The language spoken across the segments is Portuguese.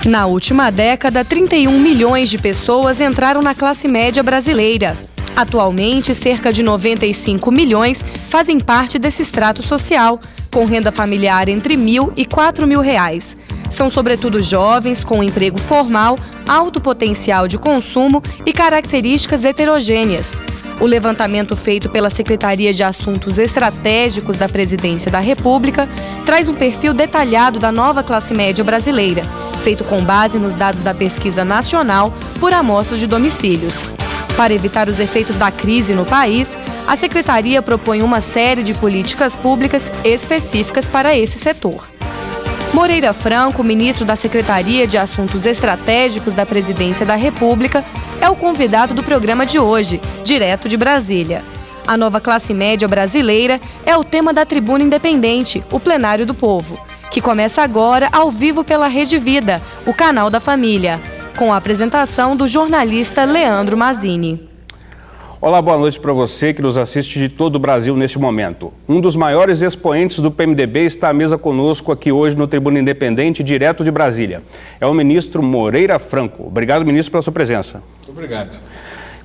Na última década, 31 milhões de pessoas entraram na classe média brasileira. Atualmente, cerca de 95 milhões fazem parte desse extrato social, com renda familiar entre R$1.000 e R$4.000. São sobretudo jovens com emprego formal, alto potencial de consumo e características heterogêneas. O levantamento feito pela Secretaria de Assuntos Estratégicos da Presidência da República traz um perfil detalhado da nova classe média brasileira, feito com base nos dados da Pesquisa Nacional por Amostra de Domicílios. Para evitar os efeitos da crise no país, a Secretaria propõe uma série de políticas públicas específicas para esse setor. Moreira Franco, ministro da Secretaria de Assuntos Estratégicos da Presidência da República, é o convidado do programa de hoje, direto de Brasília. A nova classe média brasileira é o tema da Tribuna Independente, o Plenário do Povo, que começa agora ao vivo pela Rede Vida, o canal da família, com a apresentação do jornalista Leandro Mazzini. Olá, boa noite para você que nos assiste de todo o Brasil neste momento. Um dos maiores expoentes do PMDB está à mesa conosco aqui hoje no Tribuna Independente, direto de Brasília. É o ministro Moreira Franco. Obrigado, ministro, pela sua presença. Obrigado.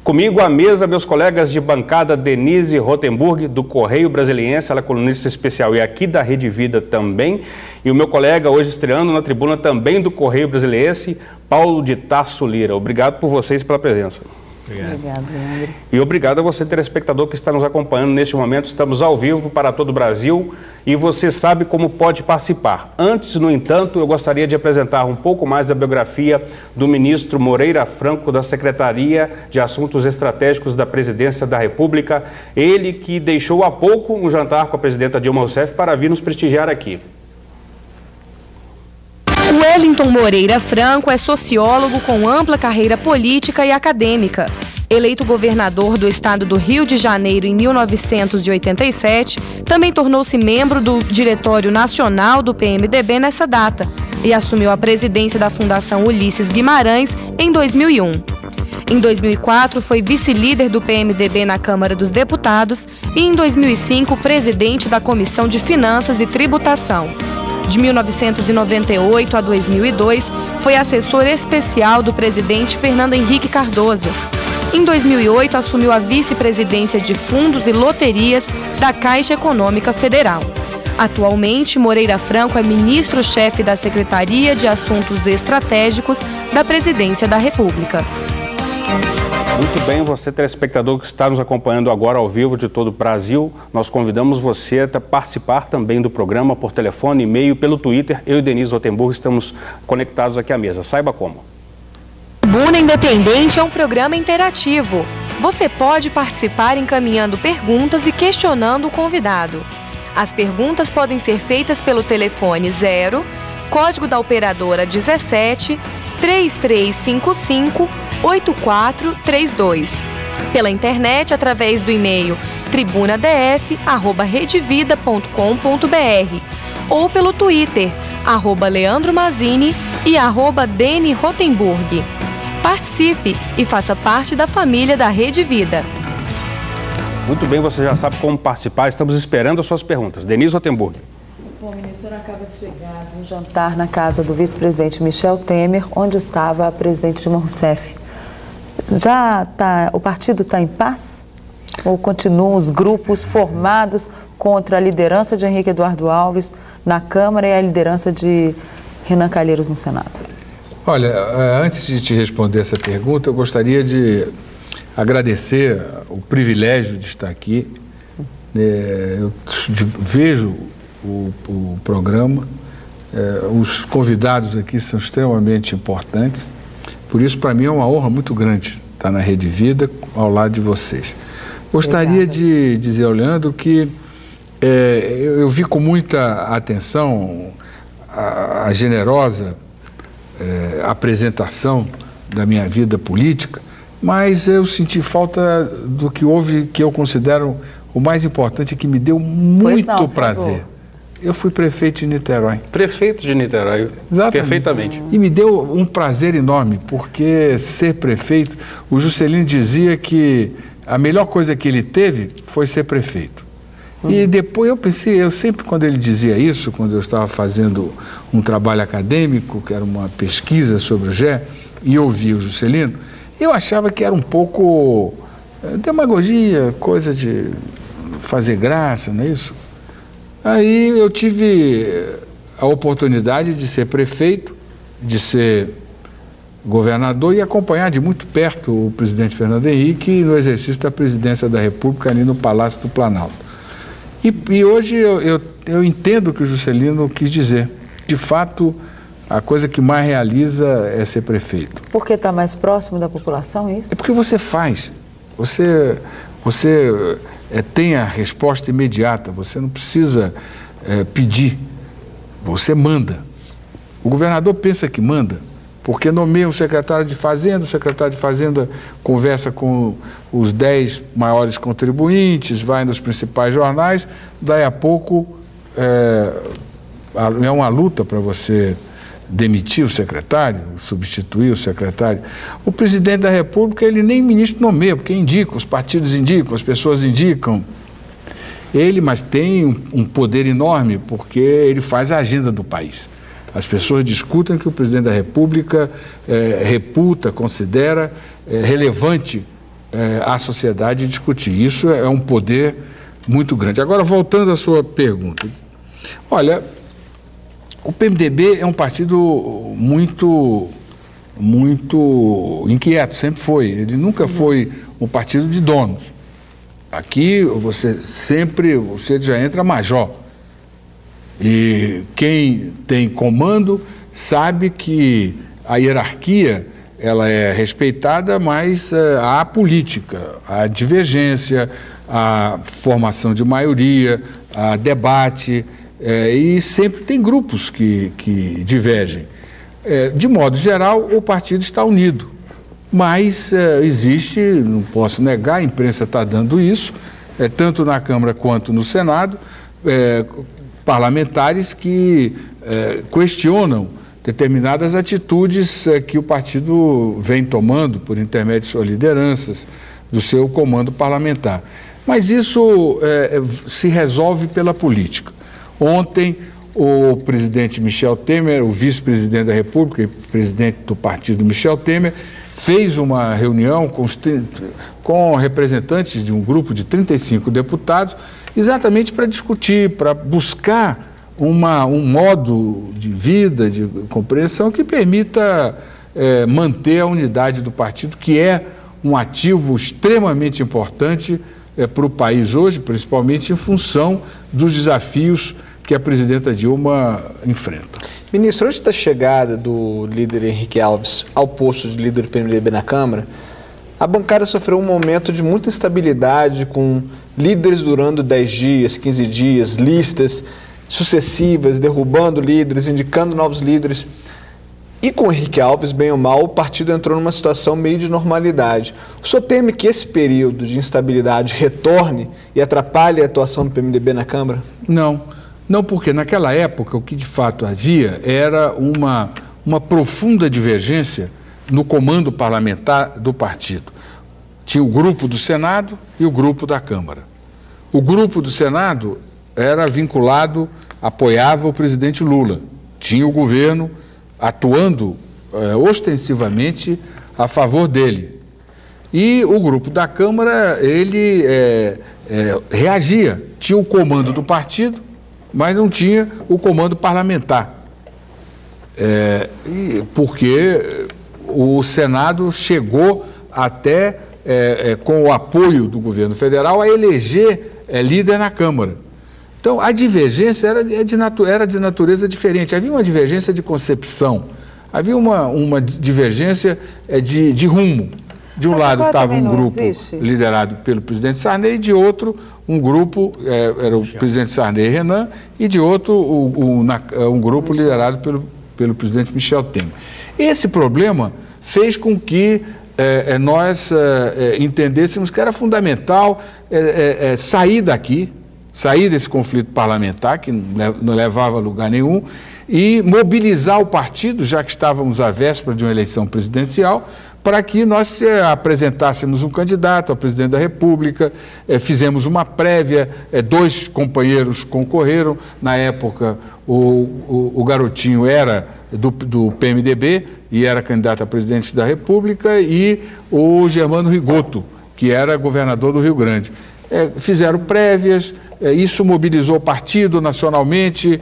Comigo à mesa, meus colegas de bancada, Denise Rotenburg, do Correio Brasiliense, ela é colunista especial e aqui da Rede Vida também. E o meu colega, hoje estreando na tribuna também do Correio Brasiliense, Paulo de Tarso Lira. Obrigado por vocês pela presença. Obrigado, Leandro. E obrigado a você, telespectador, que está nos acompanhando neste momento. Estamos ao vivo para todo o Brasil e você sabe como pode participar. Antes, no entanto, eu gostaria de apresentar um pouco mais da biografia do ministro Moreira Franco, da Secretaria de Assuntos Estratégicos da Presidência da República. Ele que deixou há pouco um jantar com a presidenta Dilma Rousseff para vir nos prestigiar aqui. Wellington Moreira Franco é sociólogo com ampla carreira política e acadêmica. Eleito governador do estado do Rio de Janeiro em 1987, também tornou-se membro do Diretório Nacional do PMDB nessa data e assumiu a presidência da Fundação Ulisses Guimarães em 2001. Em 2004, foi vice-líder do PMDB na Câmara dos Deputados e, em 2005, presidente da Comissão de Finanças e Tributação. De 1998 a 2002, foi assessor especial do presidente Fernando Henrique Cardoso. Em 2008, assumiu a vice-presidência de Fundos e Loterias da Caixa Econômica Federal. Atualmente, Moreira Franco é ministro-chefe da Secretaria de Assuntos Estratégicos da Presidência da República. Muito bem, você, telespectador que está nos acompanhando agora ao vivo de todo o Brasil, nós convidamos você a participar também do programa por telefone, e-mail, pelo Twitter. Eu e Denise Rotenburg estamos conectados aqui à mesa. Saiba como. Tribuna Independente é um programa interativo. Você pode participar encaminhando perguntas e questionando o convidado. As perguntas podem ser feitas pelo telefone 0, código da operadora 17 3355 8432. Pela internet, através do e-mail tribunadf@redevida.com.br ou pelo Twitter, @Leandro Mazzini e @Deni Rotenburg. Participe e faça parte da família da Rede Vida. Muito bem, você já sabe como participar. Estamos esperando as suas perguntas. Denise Rotenburg. Bom, ministro, acaba de chegar de um jantar na casa do vice-presidente Michel Temer, onde estava a presidente Dilma Rousseff. O partido está em paz? Ou continuam os grupos formados contra a liderança de Henrique Eduardo Alves na Câmara e a liderança de Renan Calheiros no Senado? Olha, antes de te responder essa pergunta, eu gostaria de agradecer o privilégio de estar aqui. Eu vejo o programa, os convidados aqui são extremamente importantes, por isso para mim é uma honra muito grande estar na Rede Vida ao lado de vocês. Gostaria de dizer ao Leandro que eu vi com muita atenção a generosa apresentação da minha vida política, mas eu senti falta do que houve, que eu considero o mais importante, que me deu muito prazer. Eu fui prefeito de Niterói. Prefeito de Niterói. Exatamente. Perfeitamente. E me deu um prazer enorme, porque ser prefeito, o Juscelino dizia que a melhor coisa que ele teve foi ser prefeito. E depois eu pensei, eu sempre quando ele dizia isso, quando eu estava fazendo um trabalho acadêmico, que era uma pesquisa sobre o GE, e ouvia o Juscelino, eu achava que era um pouco demagogia, coisa de fazer graça, não é isso? Aí eu tive a oportunidade de ser prefeito, de ser governador e acompanhar de muito perto o presidente Fernando Henrique no exercício da presidência da República ali no Palácio do Planalto. E hoje eu entendo o que o Juscelino quis dizer. De fato, a coisa que mais realiza é ser prefeito. Porque está mais próximo da população, é isso? É porque você faz. Você tem a resposta imediata, você não precisa pedir, você manda. O governador pensa que manda, porque nomeia o secretário de Fazenda, o secretário de Fazenda conversa com os 10 maiores contribuintes, vai nos principais jornais, daí a pouco é uma luta para você demitir o secretário, substituir o secretário. O presidente da República, ele nem ministro nomeia, porque indica, os partidos indicam, as pessoas indicam. Mas tem um poder enorme, porque ele faz a agenda do país. As pessoas discutem que o presidente da República reputa, considera relevante à sociedade discutir. Isso é um poder muito grande. Agora, voltando à sua pergunta. Olha, o PMDB é um partido muito inquieto, sempre foi. Ele nunca foi um partido de donos. Aqui você já entra major. E quem tem comando sabe que a hierarquia ela é respeitada, mas há política, há divergência, há formação de maioria, há debate, e sempre tem grupos que divergem. De modo geral, o partido está unido, mas existe, não posso negar, a imprensa está dando isso, tanto na Câmara quanto no Senado, parlamentares que questionam determinadas atitudes que o partido vem tomando por intermédio de suas lideranças, do seu comando parlamentar. Mas isso se resolve pela política. Ontem, o presidente Michel Temer, o vice-presidente da República e presidente do partido Michel Temer, fez uma reunião com representantes de um grupo de 35 deputados, exatamente para discutir, para buscar um modo de vida, de compreensão que permita manter a unidade do partido, que é um ativo extremamente importante para o país hoje, principalmente em função dos desafios que a presidenta Dilma enfrenta. Ministro, antes da chegada do líder Henrique Alves ao posto de líder do PMDB na Câmara, a bancada sofreu um momento de muita instabilidade, com líderes durando 10 dias, 15 dias, listas sucessivas, derrubando líderes, indicando novos líderes. E com o Henrique Alves, bem ou mal, o partido entrou numa situação meio de normalidade. O senhor teme que esse período de instabilidade retorne e atrapalhe a atuação do PMDB na Câmara? Não, porque naquela época o que de fato havia era uma profunda divergência no comando parlamentar do partido. Tinha o grupo do Senado e o grupo da Câmara. O grupo do Senado era vinculado, apoiava o presidente Lula. Tinha o governo atuando ostensivamente a favor dele. E o grupo da Câmara, ele reagia. Tinha o comando do partido, mas não tinha o comando parlamentar. Porque o Senado chegou até, com o apoio do governo federal, a eleger líder na Câmara. Então, a divergência era de natureza diferente. Havia uma divergência de concepção, havia uma divergência de rumo. De um lado estava um grupo liderado pelo presidente Sarney, e de outro um grupo, era o presidente Sarney e Renan, e de outro um grupo liderado pelo presidente Michel Temer. Esse problema fez com que nós entendêssemos que era fundamental sair daqui, sair desse conflito parlamentar, que não levava a lugar nenhum, e mobilizar o partido, já que estávamos à véspera de uma eleição presidencial, para que nós apresentássemos um candidato a presidente da República, fizemos uma prévia, 2 companheiros concorreram, na época o garotinho era do PMDB e era candidato a presidente da República, e o Germano Rigoto, que era governador do Rio Grande. Fizeram prévias, isso mobilizou o partido nacionalmente,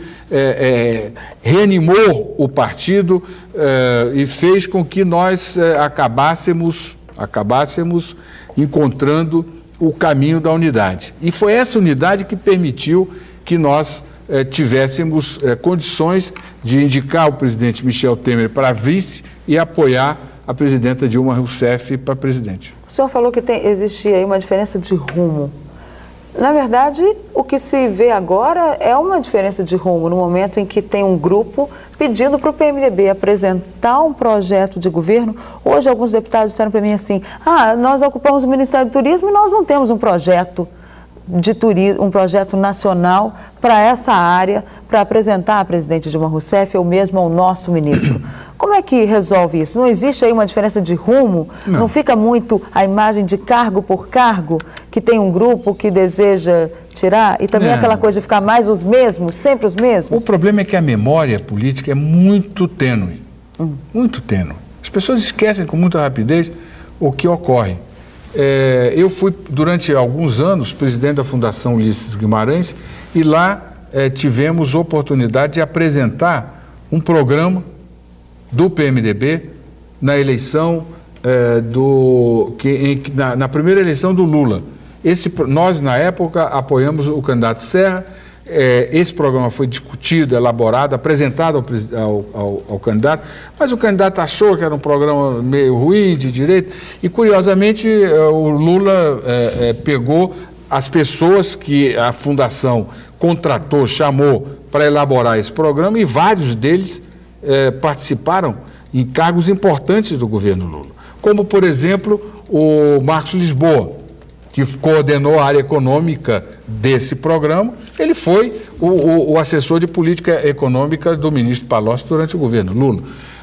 reanimou o partido e fez com que nós acabássemos encontrando o caminho da unidade. E foi essa unidade que permitiu que nós tivéssemos condições de indicar o presidente Michel Temer para vice e apoiar a presidenta Dilma Rousseff para presidente. O senhor falou que existia aí uma diferença de rumo. Na verdade, o que se vê agora é uma diferença de rumo, no momento em que tem um grupo pedindo para o PMDB apresentar um projeto de governo. Hoje, alguns deputados disseram para mim assim, nós ocupamos o Ministério do Turismo e nós não temos um projeto de turismo, um projeto nacional para essa área, para apresentar à presidente Dilma Rousseff ou mesmo ao nosso ministro. Como é que resolve isso? Não existe aí uma diferença de rumo? Não fica muito a imagem de cargo por cargo, que tem um grupo que deseja tirar? E também aquela coisa de ficar mais os mesmos, sempre os mesmos? O problema é que a memória política é muito tênue. Muito tênue. As pessoas esquecem com muita rapidez o que ocorre. Eu fui, durante alguns anos, presidente da Fundação Ulisses Guimarães, e lá tivemos oportunidade de apresentar um programa do PMDB na eleição, na primeira eleição do Lula. Nós, na época, apoiamos o candidato Serra. Esse programa foi discutido, elaborado, apresentado ao candidato, mas o candidato achou que era um programa meio ruim, de direita, e curiosamente o Lula pegou as pessoas que a Fundação contratou, chamou para elaborar esse programa, e vários deles participaram em cargos importantes do governo Lula, como, por exemplo, o Marcos Lisboa, que coordenou a área econômica desse programa. Ele foi o assessor de política econômica do ministro Palocci durante o governo Lula.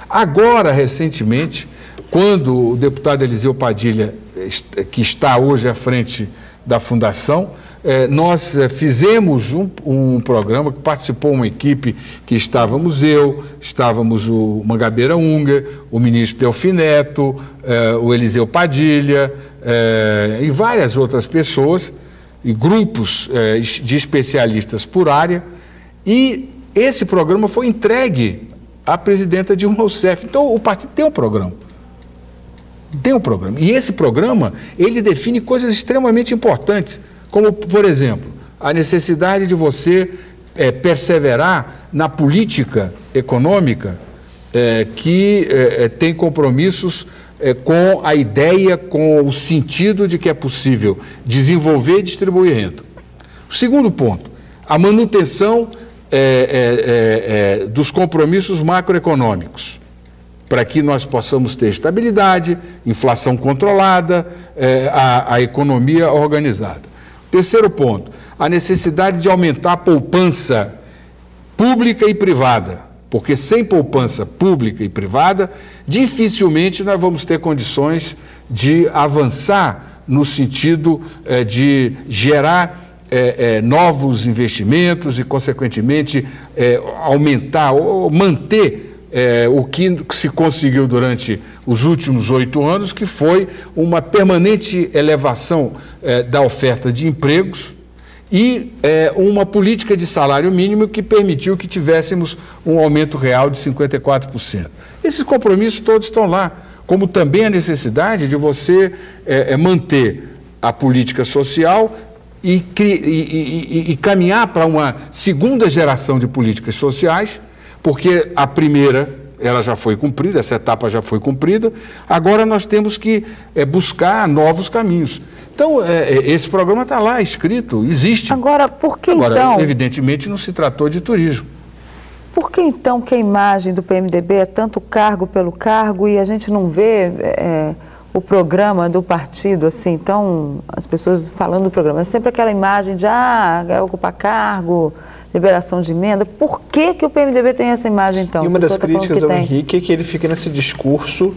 Agora, recentemente, quando o deputado Eliseu Padilha, que está hoje à frente da Fundação, nós fizemos um programa que participou uma equipe que estávamos o Mangabeira Unger, o ministro Delfim Neto, o Eliseu Padilha, e várias outras pessoas, e grupos de especialistas por área, e esse programa foi entregue à presidenta Dilma Rousseff. Então, o partido tem um programa. Tem um programa. E esse programa, ele define coisas extremamente importantes, como, por exemplo, a necessidade de você perseverar na política econômica que tem compromissos com a ideia, com o sentido de que é possível desenvolver e distribuir renda. O segundo ponto, a manutenção dos compromissos macroeconômicos, para que nós possamos ter estabilidade, inflação controlada, a economia organizada. Terceiro ponto, a necessidade de aumentar a poupança pública e privada, porque sem poupança pública e privada, dificilmente nós vamos ter condições de avançar no sentido de gerar novos investimentos e, consequentemente, aumentar ou manter o que se conseguiu durante os últimos 8 anos, que foi uma permanente elevação da oferta de empregos e uma política de salário mínimo que permitiu que tivéssemos um aumento real de 54%. Esses compromissos todos estão lá, como também a necessidade de você manter a política social e caminhar para uma segunda geração de políticas sociais, porque a primeira ela já foi cumprida, essa etapa já foi cumprida, agora nós temos que buscar novos caminhos. Então, esse programa está lá, escrito, existe. Agora, por que Agora, então... evidentemente, não se tratou de turismo. Por que então que a imagem do PMDB é tanto cargo pelo cargo e a gente não vê o programa do partido, assim, então, as pessoas falando do programa, é sempre aquela imagem de, ocupar cargo... liberação de emenda. Por que o PMDB tem essa imagem, então? E uma das críticas ao Henrique é que ele fica nesse discurso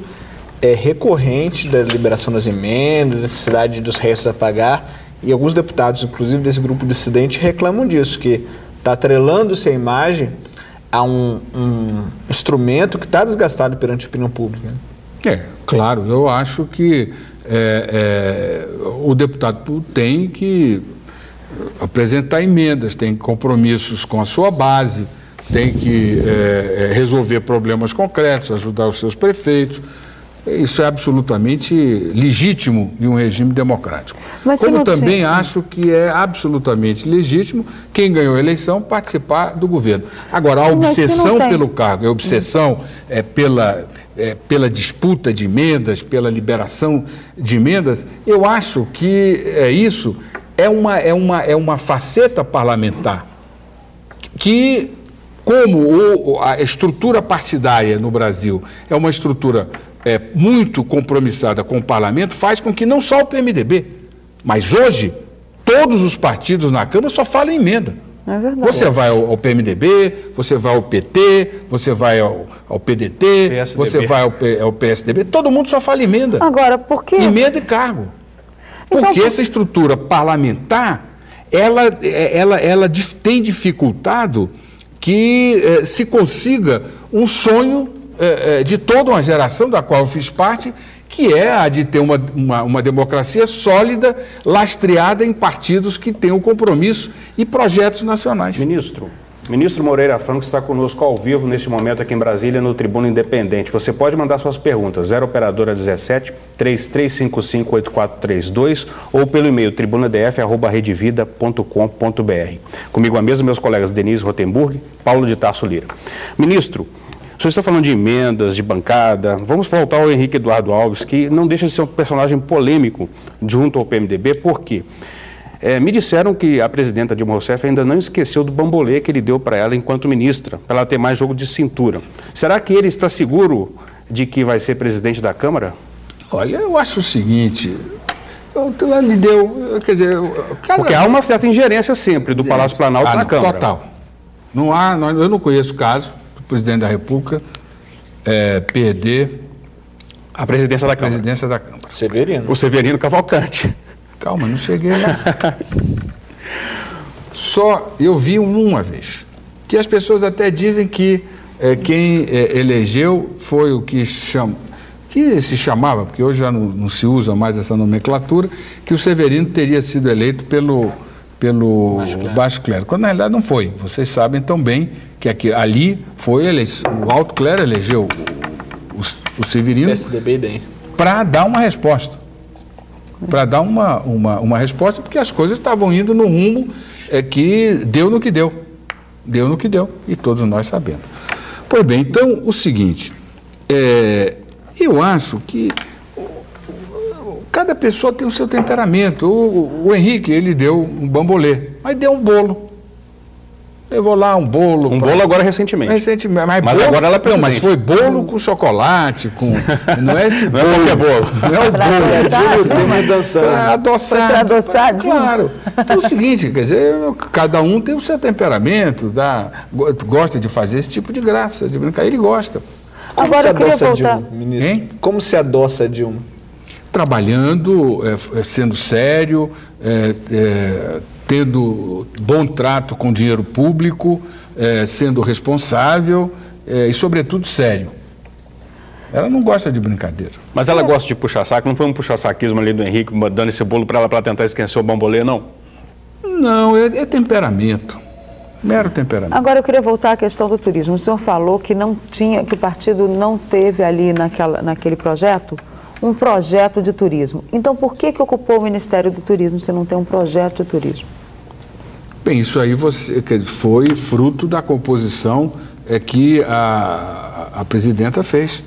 recorrente da liberação das emendas, necessidade dos restos a pagar, e alguns deputados, inclusive desse grupo dissidente, reclamam disso, que está atrelando-se a imagem a um instrumento que está desgastado perante a opinião pública. Claro, eu acho que o deputado tem que apresentar emendas, tem compromissos com a sua base, tem que resolver problemas concretos, ajudar os seus prefeitos. Isso é absolutamente legítimo em um regime democrático. Mas como também acho que é absolutamente legítimo quem ganhou a eleição participar do governo. Agora, a obsessão pelo cargo, a obsessão pela disputa de emendas, pela liberação de emendas, eu acho que isso é uma faceta parlamentar que, como a estrutura partidária no Brasil é uma estrutura muito compromissada com o parlamento, faz com que não só o PMDB, mas hoje todos os partidos na Câmara só falam em emenda. É verdade. Você vai ao PMDB, você vai ao PT, você vai ao PDT, PSDB. você vai ao PSDB, todo mundo só fala emenda. Agora, por quê? Emenda e cargo. Porque essa estrutura parlamentar, ela tem dificultado que se consiga um sonho de toda uma geração da qual eu fiz parte, que é a de ter uma democracia sólida, lastreada em partidos que tenham compromisso e projetos nacionais. Ministro Moreira Franco está conosco ao vivo neste momento aqui em Brasília, no Tribuna Independente. Você pode mandar suas perguntas, 0 operadora 17 3355 8432 ou pelo e-mail tribunadf@redevida.com.br. Comigo à mesa, meus colegas Denise Rotenburg, Paulo de Tarso Lira. Ministro, o senhor está falando de emendas, de bancada. Vamos voltar ao Henrique Eduardo Alves, que não deixa de ser um personagem polêmico junto ao PMDB. Por quê? Me disseram que a presidenta Dilma Rousseff ainda não esqueceu do bambolê que ele deu para ela enquanto ministra, para ela ter mais jogo de cintura. Será que ele está seguro de que vai ser presidente da Câmara? Olha, eu acho o seguinte... Ela me deu... Quer dizer... Porque há uma certa ingerência sempre do Palácio Planalto na Câmara. Total. Eu não conheço caso do presidente da República perder a presidência da Câmara. Presidência da Câmara. Severino. O Severino Cavalcante. Calma, não cheguei lá. Só eu vi uma vez, que as pessoas até dizem que quem elegeu foi o que se chamava, porque hoje já não se usa mais essa nomenclatura, que o Severino teria sido eleito pelo baixo clero, quando na realidade não foi. Vocês sabem tão bem que ali foi o alto clero elegeu o Severino para dar uma resposta. Para dar uma resposta, porque as coisas estavam indo no rumo que deu no que deu. Deu no que deu, e todos nós sabemos. Pois bem, então, o seguinte, eu acho que cada pessoa tem o seu temperamento. O Henrique, ele deu um bambolê, mas deu um bolo. Levou lá um bolo. Bolo agora recentemente. Mas bolo, agora ela é presidente. Não, mas foi bolo com chocolate, não é esse bolo. Não é qualquer bolo. Não é o bolo. Adoçado. Para adoçar, claro. Então é o seguinte, quer dizer, cada um tem o seu temperamento, gosta de fazer esse tipo de graça, de brincar, ele gosta. Agora eu queria voltar. Hein? Como se adoça a Dilma? Trabalhando, sendo sério, tendo bom trato com dinheiro público, sendo responsável e, sobretudo, sério. Ela não gosta de brincadeira. Mas ela gosta de puxar saco? Não foi um puxa-saquismo ali do Henrique, dando esse bolo para ela para tentar esquecer o bambolê, não? Não, é temperamento. Mero temperamento. Agora eu queria voltar à questão do turismo. O senhor falou que que o partido não teve ali naquele projeto um projeto de turismo. Então, por que ocupou o Ministério do Turismo se não tem um projeto de turismo? Bem, isso aí foi fruto da composição que a presidenta fez.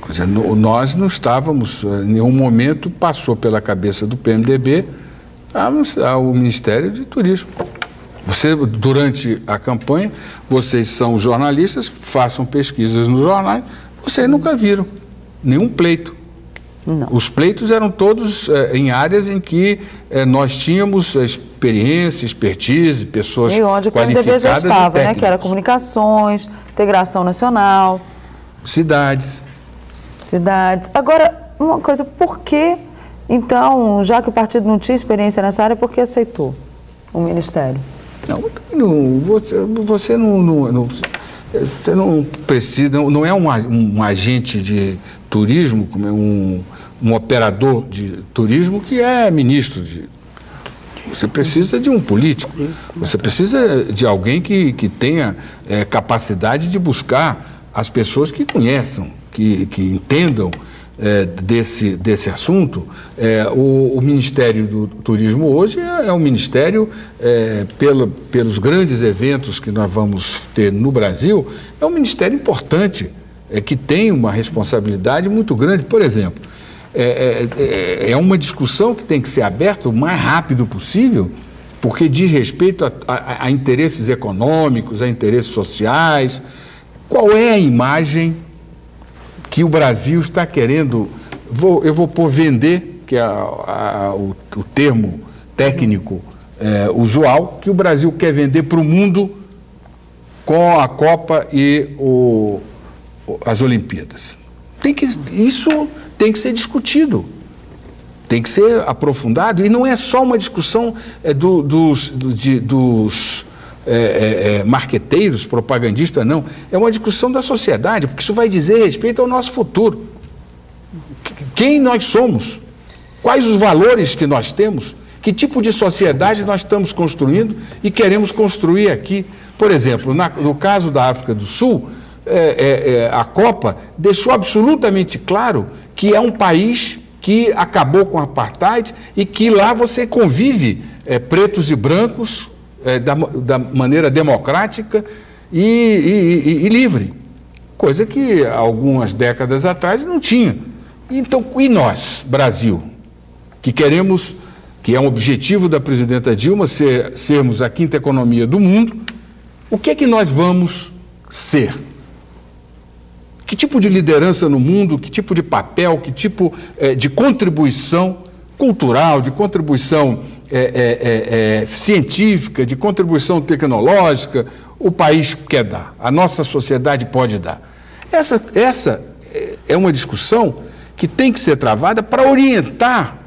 Quer dizer, nós não estávamos, em nenhum momento passou pela cabeça do PMDB ao Ministério de Turismo. Durante a campanha, vocês são jornalistas, façam pesquisas nos jornais, vocês nunca viram nenhum pleito. Não. Os pleitos eram todos em áreas em que nós tínhamos experiência, expertise, pessoas qualificadas. E onde o PMDB já estava, né? Que era comunicações, integração nacional. Cidades. Cidades. Agora, uma coisa, por que, então, já que o partido não tinha experiência nessa área, por que aceitou o Ministério? Você não precisa, não é um agente de turismo, como é um operador de turismo que é ministro de... Você precisa de um político, você precisa de alguém que tenha capacidade de buscar as pessoas que conheçam, que entendam desse assunto. O Ministério do Turismo hoje é um ministério, pelos grandes eventos que nós vamos ter no Brasil, é um ministério importante, que tem uma responsabilidade muito grande. Por exemplo, é uma discussão que tem que ser aberta o mais rápido possível, porque diz respeito a interesses econômicos, a interesses sociais. Qual é a imagem que o Brasil está querendo? Eu vou pôr vender, que é o termo técnico usual, que o Brasil quer vender para o mundo com a Copa e as Olimpíadas. Isso tem que ser discutido, tem que ser aprofundado, e não é só uma discussão dos marqueteiros, propagandistas, não. É uma discussão da sociedade, porque isso vai dizer respeito ao nosso futuro. Quem nós somos? Quais os valores que nós temos? Que tipo de sociedade nós estamos construindo e queremos construir aqui? Por exemplo, no caso da África do Sul, a Copa deixou absolutamente claro que é um país que acabou com o apartheid e que lá você convive pretos e brancos da maneira democrática e livre, coisa que algumas décadas atrás não tinha. Então, e nós, Brasil, que queremos, que é um objetivo da presidenta Dilma, sermos a quinta economia do mundo, o que é que nós vamos ser? Que tipo de liderança no mundo, que tipo de papel, que tipo de contribuição cultural, de contribuição científica, de contribuição tecnológica o país quer dar, a nossa sociedade pode dar? Essa é uma discussão que tem que ser travada para orientar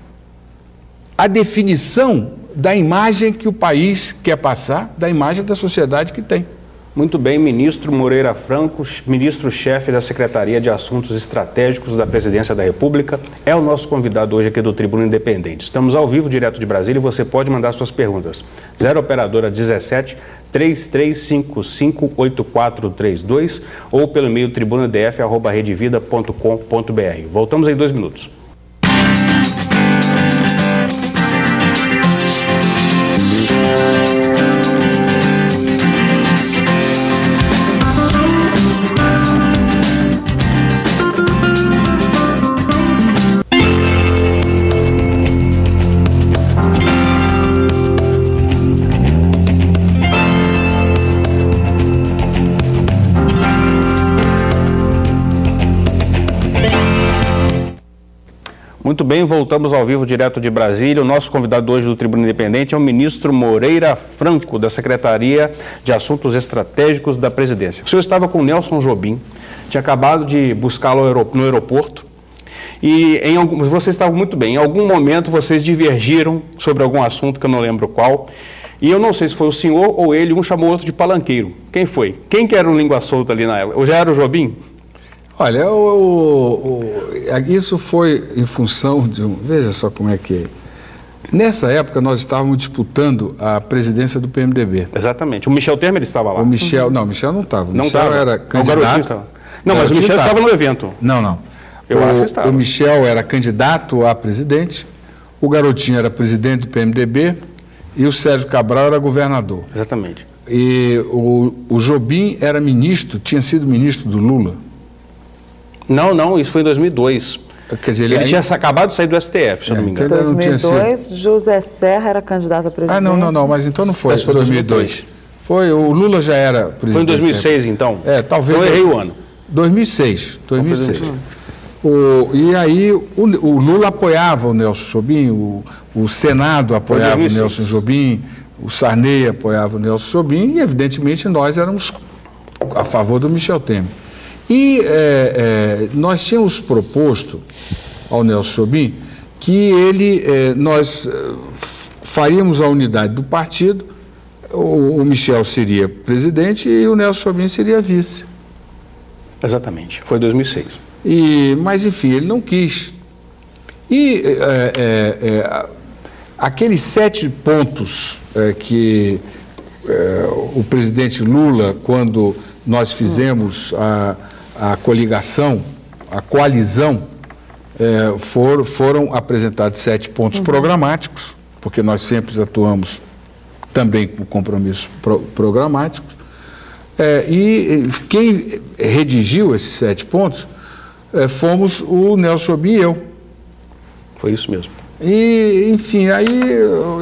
a definição da imagem que o país quer passar, da imagem da sociedade que tem. Muito bem, ministro Moreira Franco, ministro-chefe da Secretaria de Assuntos Estratégicos da Presidência da República, é o nosso convidado hoje aqui do Tribuna Independente. Estamos ao vivo, direto de Brasília, e você pode mandar suas perguntas. 0 operadora 17 3355 8432 ou pelo e-mail tribunadf@redevida.com.br. Voltamos em 2 minutos. Muito bem, voltamos ao vivo direto de Brasília. O nosso convidado hoje do Tribuna Independente é o ministro Moreira Franco, da Secretaria de Assuntos Estratégicos da Presidência. O senhor estava com o Nelson Jobim, tinha acabado de buscá-lo no aeroporto e vocês estavam muito bem. Em algum momento vocês divergiram sobre algum assunto que eu não lembro qual. E eu não sei se foi o senhor ou ele, um chamou o outro de palanqueiro. Quem foi? Quem que era o língua solta ali na época? Ou já era o Jobim? Olha, isso foi em função de veja só como é que é. Nessa época nós estávamos disputando a presidência do PMDB. Exatamente. O Michel Temer estava lá. O Michel não estava. O não Michel era candidato. Não, mas o Michel estava no evento. Não. Eu acho que estava. O Michel era candidato a presidente, o Garotinho era presidente do PMDB e o Sérgio Cabral era governador. Exatamente. E o Jobim era ministro, tinha sido ministro do Lula. Não, isso foi em 2002. Quer dizer, ele tinha acabado de sair do STF, se eu não me engano. Em 2002, José Serra era candidato a presidente. Não, mas então não foi. Mas foi 2002. Foi, o Lula já era presidente. Foi em 2006, então? Talvez. Eu errei o ano. 2006. E aí o Lula apoiava o Nelson Jobim, o Senado apoiava o Nelson Jobim, o Sarney apoiava o Nelson Jobim e, evidentemente, nós éramos a favor do Michel Temer. E nós tínhamos proposto ao Nelson Jobim que nós faríamos a unidade do partido, o Michel seria presidente e o Nelson Jobim seria vice. Exatamente, foi 2006. Mas, enfim, ele não quis. E aqueles 7 pontos que o presidente Lula, quando nós fizemos a coligação, a coalizão, foram apresentados 7 pontos programáticos, porque nós sempre atuamos também com compromissos programáticos, e quem redigiu esses 7 pontos fomos o Nelson Jobim e eu. Foi isso mesmo. E, enfim, aí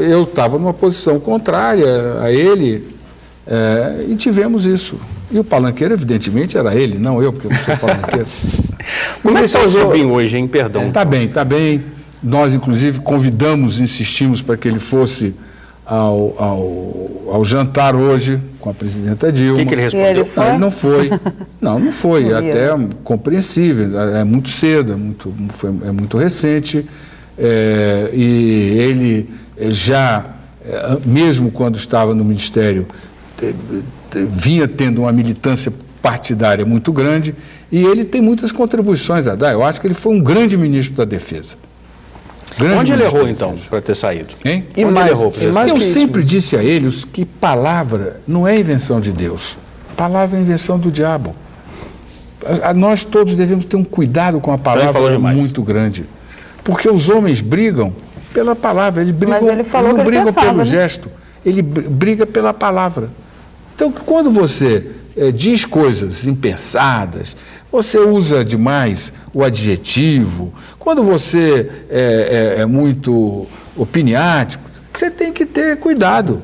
eu estava numa posição contrária a ele, e tivemos isso. E o palanqueiro, evidentemente, era ele, não eu, porque eu não sou palanqueiro. Como é que está o Jobim hoje, hein? Perdão. Está bem, está bem. Nós, inclusive, convidamos, insistimos para que ele fosse ao jantar hoje com a presidenta Dilma. O que ele respondeu? Ele não foi. Não foi. Até compreensível. É muito cedo, é muito recente. E ele já, mesmo quando estava no Ministério, vinha tendo uma militância partidária muito grande, e ele tem muitas contribuições a dar. Eu acho que ele foi um grande ministro da Defesa. Onde ele errou, então, para ter saído? Hein? Eu sempre disse a ele que palavra não é invenção de Deus. Palavra é invenção do diabo. Nós todos devemos ter um cuidado com a palavra muito grande. Porque os homens brigam pela palavra, eles brigam, mas ele falou não que ele brigam pensava, pelo né? gesto, ele briga pela palavra. Então, quando você diz coisas impensadas, você usa demais o adjetivo, quando você é muito opiniático, você tem que ter cuidado.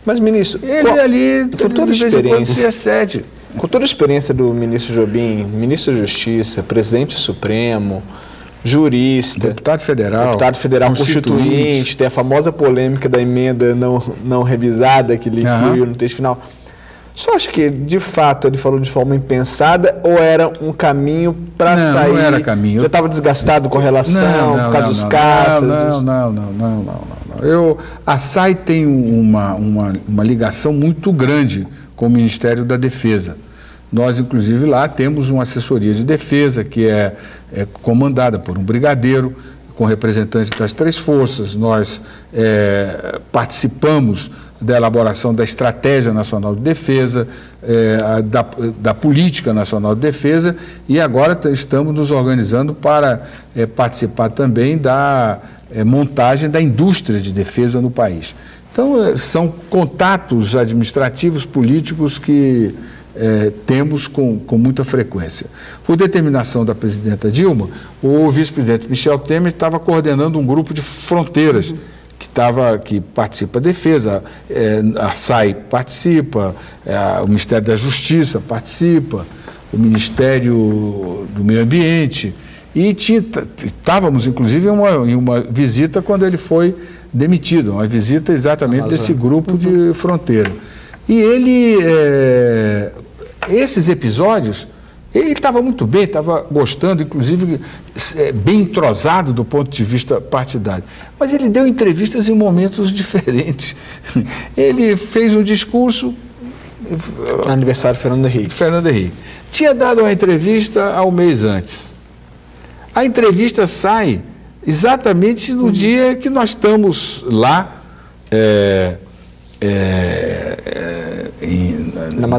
Mas, ministro, com toda a experiência, se excede. Com toda a experiência do ministro Jobim, ministro da Justiça, presidente Supremo, jurista, deputado federal constituinte, tem a famosa polêmica da emenda não revisada que ele incluiu no texto final. Só acha que, de fato, ele falou de forma impensada ou era um caminho para sair? Não era caminho. Já estava desgastado com a relação, por causa dos caças? Não. A SAI tem uma ligação muito grande com o Ministério da Defesa. Nós, inclusive, lá temos uma assessoria de defesa que é comandada por um brigadeiro, com representantes das 3 forças. Nós participamos da elaboração da Estratégia Nacional de Defesa, da Política Nacional de Defesa, e agora estamos nos organizando para participar também da montagem da indústria de defesa no país. Então, são contatos administrativos, políticos que temos com muita frequência. Por determinação da presidenta Dilma, o vice-presidente Michel Temer estava coordenando um grupo de fronteiras que participa da defesa, a SAI participa, o Ministério da Justiça participa, o Ministério do Meio Ambiente, e estávamos, inclusive, em uma visita quando ele foi demitido, uma visita exatamente desse grupo de fronteira. E esses episódios, ele estava muito bem, estava gostando, inclusive bem entrosado do ponto de vista partidário. Mas ele deu entrevistas em momentos diferentes. Ele fez um discurso... Aniversário de Fernando Henrique. Tinha dado uma entrevista há um mês antes. A entrevista sai exatamente no dia que nós estamos lá na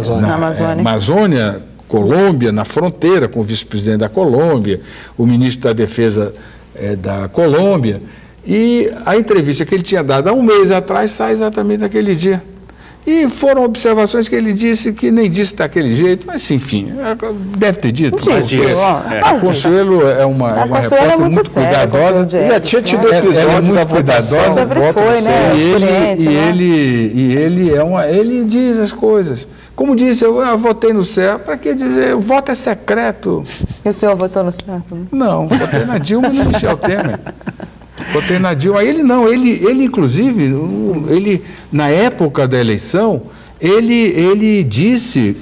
Amazônia, Colômbia, na fronteira, com o vice-presidente da Colômbia, o ministro da Defesa da Colômbia, e a entrevista que ele tinha dado há um mês atrás sai exatamente naquele dia. E foram observações que ele disse que nem disse daquele jeito, mas enfim, deve ter dito. A Consuelo é uma repórter muito cuidadosa. Já tinha tido episódio da votação. Ele diz as coisas. Como disse, eu votei no certo. Para que dizer? O voto é secreto. E o senhor votou no certo? Não, votei na Dilma e no Michel Temer. Votei na Dilma. Ele inclusive, na época da eleição, ele disse,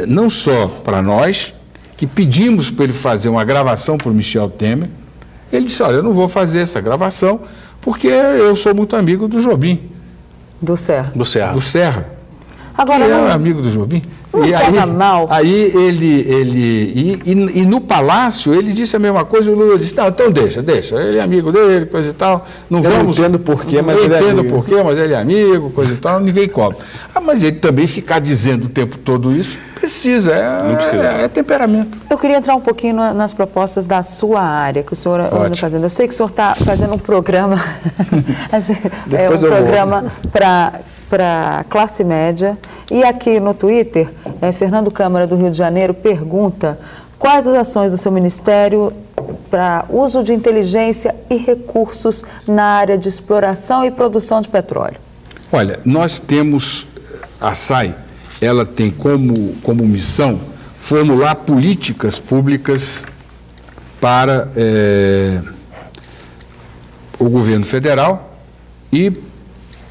não só para nós, que pedimos para ele fazer uma gravação para o Michel Temer. Ele disse, olha, eu não vou fazer essa gravação porque eu sou muito amigo do Jobim. Do Serra. Do Serra. Do Serra. Agora, que é amigo do Jobim. E aí ele no Palácio, ele disse a mesma coisa, o Lula disse, não, então deixa, ele é amigo dele, coisa e tal. Não entendo porquê, mas ele é amigo. Eu entendo porquê, mas ele é amigo, coisa e tal, ninguém cobra. Mas ele também ficar dizendo o tempo todo isso, precisa, é temperamento. Eu queria entrar um pouquinho nas propostas da sua área, que o senhor anda fazendo. Eu sei que o senhor está fazendo um programa, programa para classe média. E aqui no Twitter, Fernando Câmara do Rio de Janeiro pergunta quais as ações do seu ministério para uso de inteligência e recursos na área de exploração e produção de petróleo. Olha, nós temos, a SAI, ela tem como missão formular políticas públicas para o governo federal e,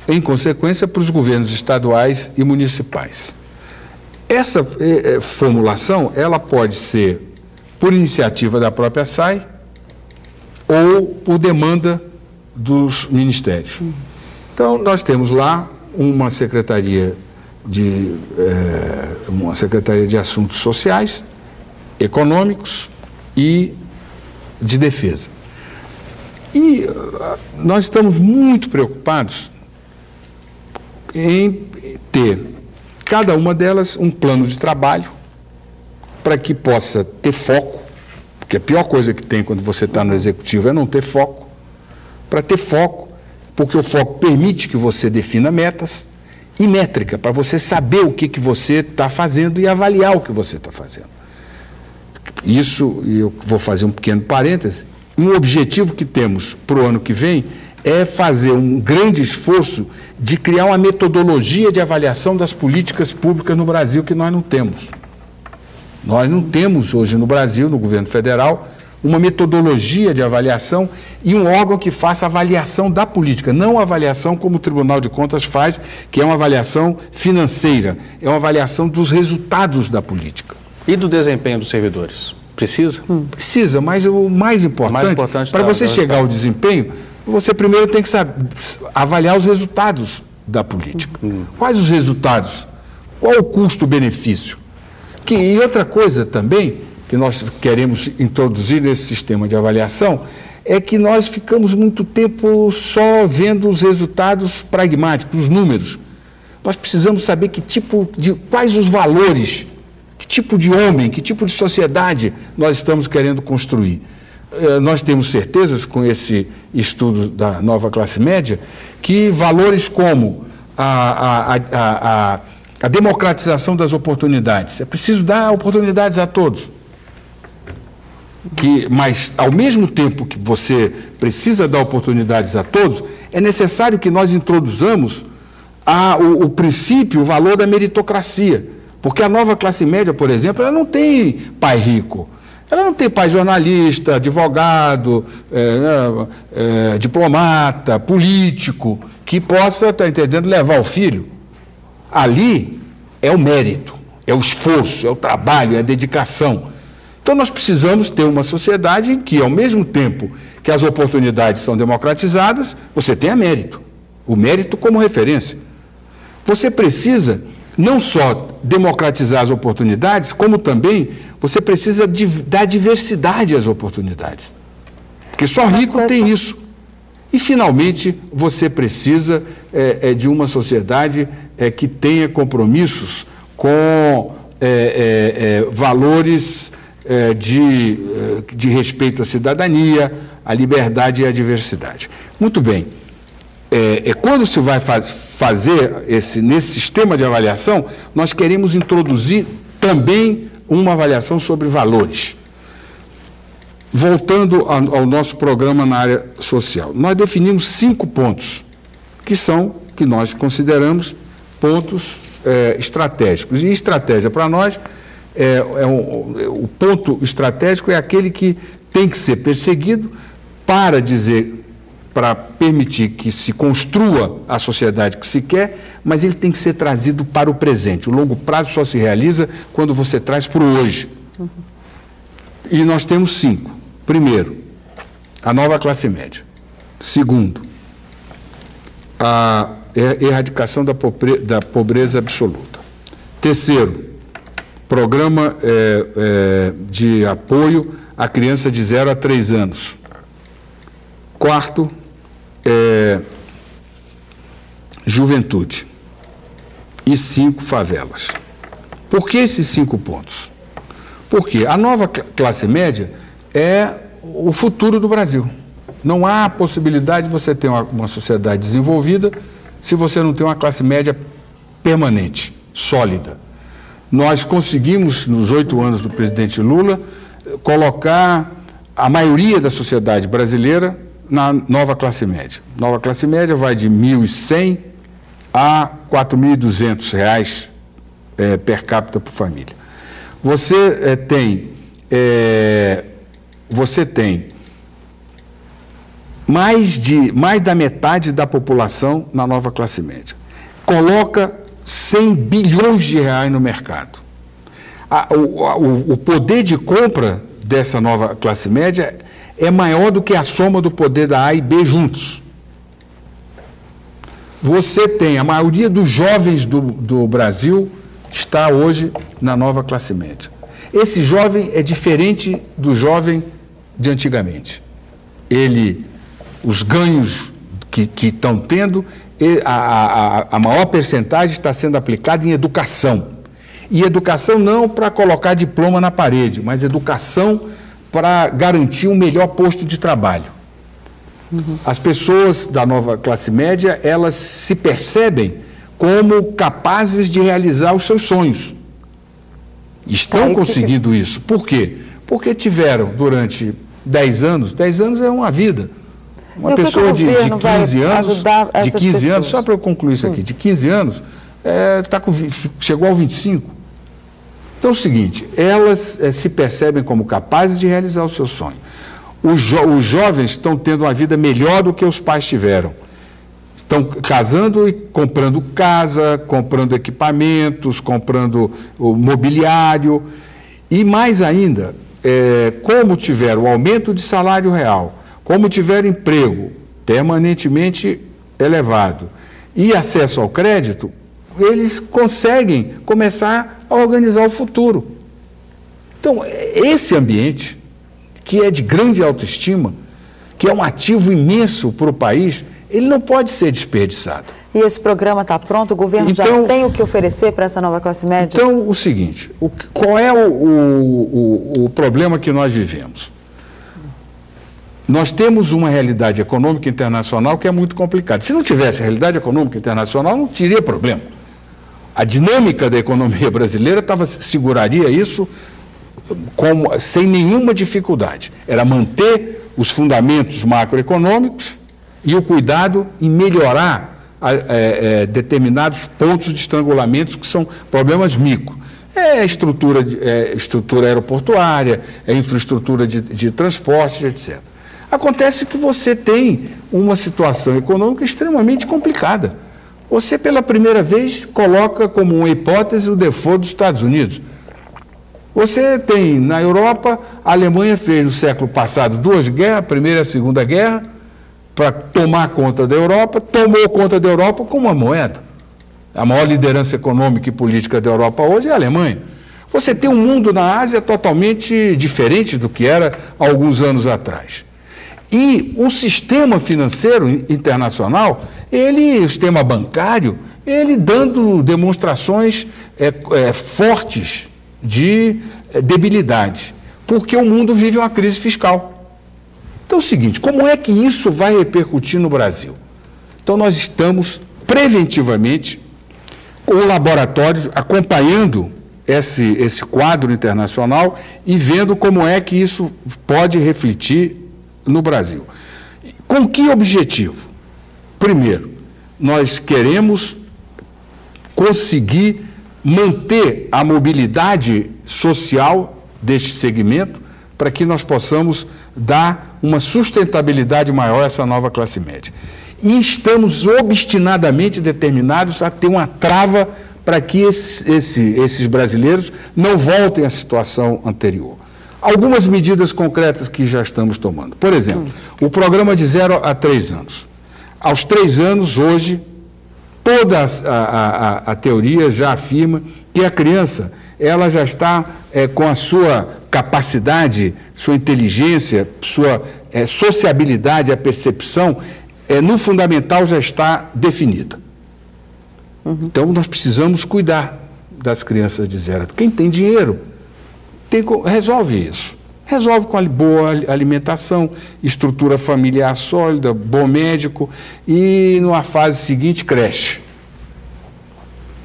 em consequência, para os governos estaduais e municipais. Essa formulação, ela pode ser por iniciativa da própria SAI ou por demanda dos ministérios. Então, nós temos lá uma secretaria de Assuntos Sociais, Econômicos e de Defesa. E nós estamos muito preocupados em ter, cada uma delas, um plano de trabalho para que possa ter foco, porque a pior coisa que tem quando você está no executivo é não ter foco. Para ter foco, porque o foco permite que você defina metas e métrica, para você saber o que você está fazendo e avaliar o que você está fazendo. Isso, e eu vou fazer um pequeno parêntese, um objetivo que temos para o ano que vem é fazer um grande esforço de criar uma metodologia de avaliação das políticas públicas no Brasil que nós não temos. Nós não temos hoje no Brasil, no governo federal, uma metodologia de avaliação e um órgão que faça avaliação da política, não a avaliação como o Tribunal de Contas faz, que é uma avaliação financeira, é uma avaliação dos resultados da política. E do desempenho dos servidores? Precisa? Precisa, mas o mais importante para você chegar ao desempenho, você primeiro tem que avaliar os resultados da política. Quais os resultados? Qual o custo-benefício? E outra coisa também que nós queremos introduzir nesse sistema de avaliação é que nós ficamos muito tempo só vendo os resultados pragmáticos, os números. Nós precisamos saber quais os valores, que tipo de homem, que tipo de sociedade nós estamos querendo construir. Nós temos certezas com esse estudo da nova classe média que valores como a democratização das oportunidades, é preciso dar oportunidades a todos. Mas, ao mesmo tempo que você precisa dar oportunidades a todos, é necessário que nós introduzamos o princípio, o valor da meritocracia. Porque a nova classe média, por exemplo, ela não tem pai rico. Ela não tem pai jornalista, advogado, diplomata, político, que possa, está entendendo, levar o filho. Ali é o mérito, é o esforço, é o trabalho, é a dedicação. Então nós precisamos ter uma sociedade em que, ao mesmo tempo que as oportunidades são democratizadas, você tenha mérito. O mérito como referência. Você precisa não só democratizar as oportunidades, como também você precisa dar diversidade às oportunididades. Porque só rico tem isso. E, finalmente, você precisa de uma sociedade que tenha compromissos com valores de respeito à cidadania, à liberdade e à diversidade. Muito bem. Quando se vai fazer nesse sistema de avaliação, nós queremos introduzir também uma avaliação sobre valores. Voltando ao nosso programa na área social, nós definimos 5 pontos, que nós consideramos pontos estratégicos. E estratégia para nós, o ponto estratégico é aquele que tem que ser perseguido para permitir que se construa a sociedade que se quer, mas ele tem que ser trazido para o presente. O longo prazo só se realiza quando você traz para o hoje. E nós temos 5. Primeiro, a nova classe média. Segundo, a erradicação da pobreza absoluta. Terceiro, programa de apoio à criança de 0 a 3 anos. Quarto, juventude. E 5, favelas. Por que esses 5 pontos? Porque a nova classe média é o futuro do Brasil. Não há possibilidade de você ter uma sociedade desenvolvida se você não tem uma classe média permanente, sólida. Nós conseguimos, nos 8 anos do presidente Lula, colocar a maioria da sociedade brasileira na nova classe média. Nova classe média vai de R$ 1.100 a R$ 4.200 per capita por família. Você tem mais da metade da população na nova classe média. Coloca 100 bilhões de reais no mercado. O poder de compra dessa nova classe média é maior do que a soma do poder da A e B juntos. Você tem, a maioria dos jovens do Brasil está hoje na nova classe média. Esse jovem é diferente do jovem de antigamente. Os ganhos que estão tendo, a maior percentagem está sendo aplicada em educação. E educação não para colocar diploma na parede, mas educação para garantir um melhor posto de trabalho. As pessoas da nova classe média, elas se percebem como capazes de realizar os seus sonhos. Estão conseguindo isso. Por quê? Porque tiveram durante 10 anos, 10 anos é uma vida. Uma pessoa de 15 anos, só para eu concluir isso aqui, de 15 anos, chegou ao 25. Então é o seguinte, elas se percebem como capazes de realizar o seu sonho. Os jovens estão tendo uma vida melhor do que os pais tiveram. Estão casando e comprando casa, comprando equipamentos, comprando o mobiliário. E mais ainda, como tiveram o aumento de salário real, como tiveram emprego permanentemente elevado e acesso ao crédito, eles conseguem começar a organizar o futuro. Então, esse ambiente, que é de grande autoestima, que é um ativo imenso para o país, ele não pode ser desperdiçado. E esse programa está pronto? O governo já tem o que oferecer para essa nova classe média? Então, o seguinte, qual é o problema que nós vivemos? Nós temos uma realidade econômica internacional que é muito complicada. Se não tivesse realidade econômica internacional, não teria problema. A dinâmica da economia brasileira seguraria isso sem nenhuma dificuldade. Era manter os fundamentos macroeconômicos e o cuidado em melhorar determinados pontos de estrangulamento que são problemas micro. Estrutura aeroportuária, infraestrutura de transporte, etc. Acontece que você tem uma situação econômica extremamente complicada. Você, pela primeira vez, coloca como uma hipótese o default dos Estados Unidos. Você tem, na Europa, a Alemanha fez no século passado 2 guerras, a Primeira e a Segunda Guerra, para tomar conta da Europa, tomou conta da Europa com uma moeda. A maior liderança econômica e política da Europa hoje é a Alemanha. Você tem um mundo na Ásia totalmente diferente do que era há alguns anos atrás. E o sistema financeiro internacional, o sistema bancário, ele dando demonstrações fortes de debilidade, porque o mundo vive uma crise fiscal. Então é o seguinte, como é que isso vai repercutir no Brasil? Então nós estamos preventivamente com o laboratório acompanhando esse quadro internacional e vendo como é que isso pode refletir no Brasil. Com que objetivo? Primeiro, nós queremos conseguir manter a mobilidade social deste segmento para que nós possamos dar uma sustentabilidade maior a essa nova classe média. E estamos obstinadamente determinados a ter uma trava para que esses brasileiros não voltem à situação anterior. Algumas medidas concretas que já estamos tomando. Por exemplo, o programa de 0 a 3 anos. Aos 3 anos, hoje, toda a teoria já afirma que a criança ela já está com a sua capacidade, sua inteligência, sua sociabilidade, a percepção, no fundamental já está definida. Então, nós precisamos cuidar das crianças de 0 a 3. Quem tem dinheiro, resolve isso. Resolve com a boa alimentação, estrutura familiar sólida, bom médico e, numa fase seguinte, creche.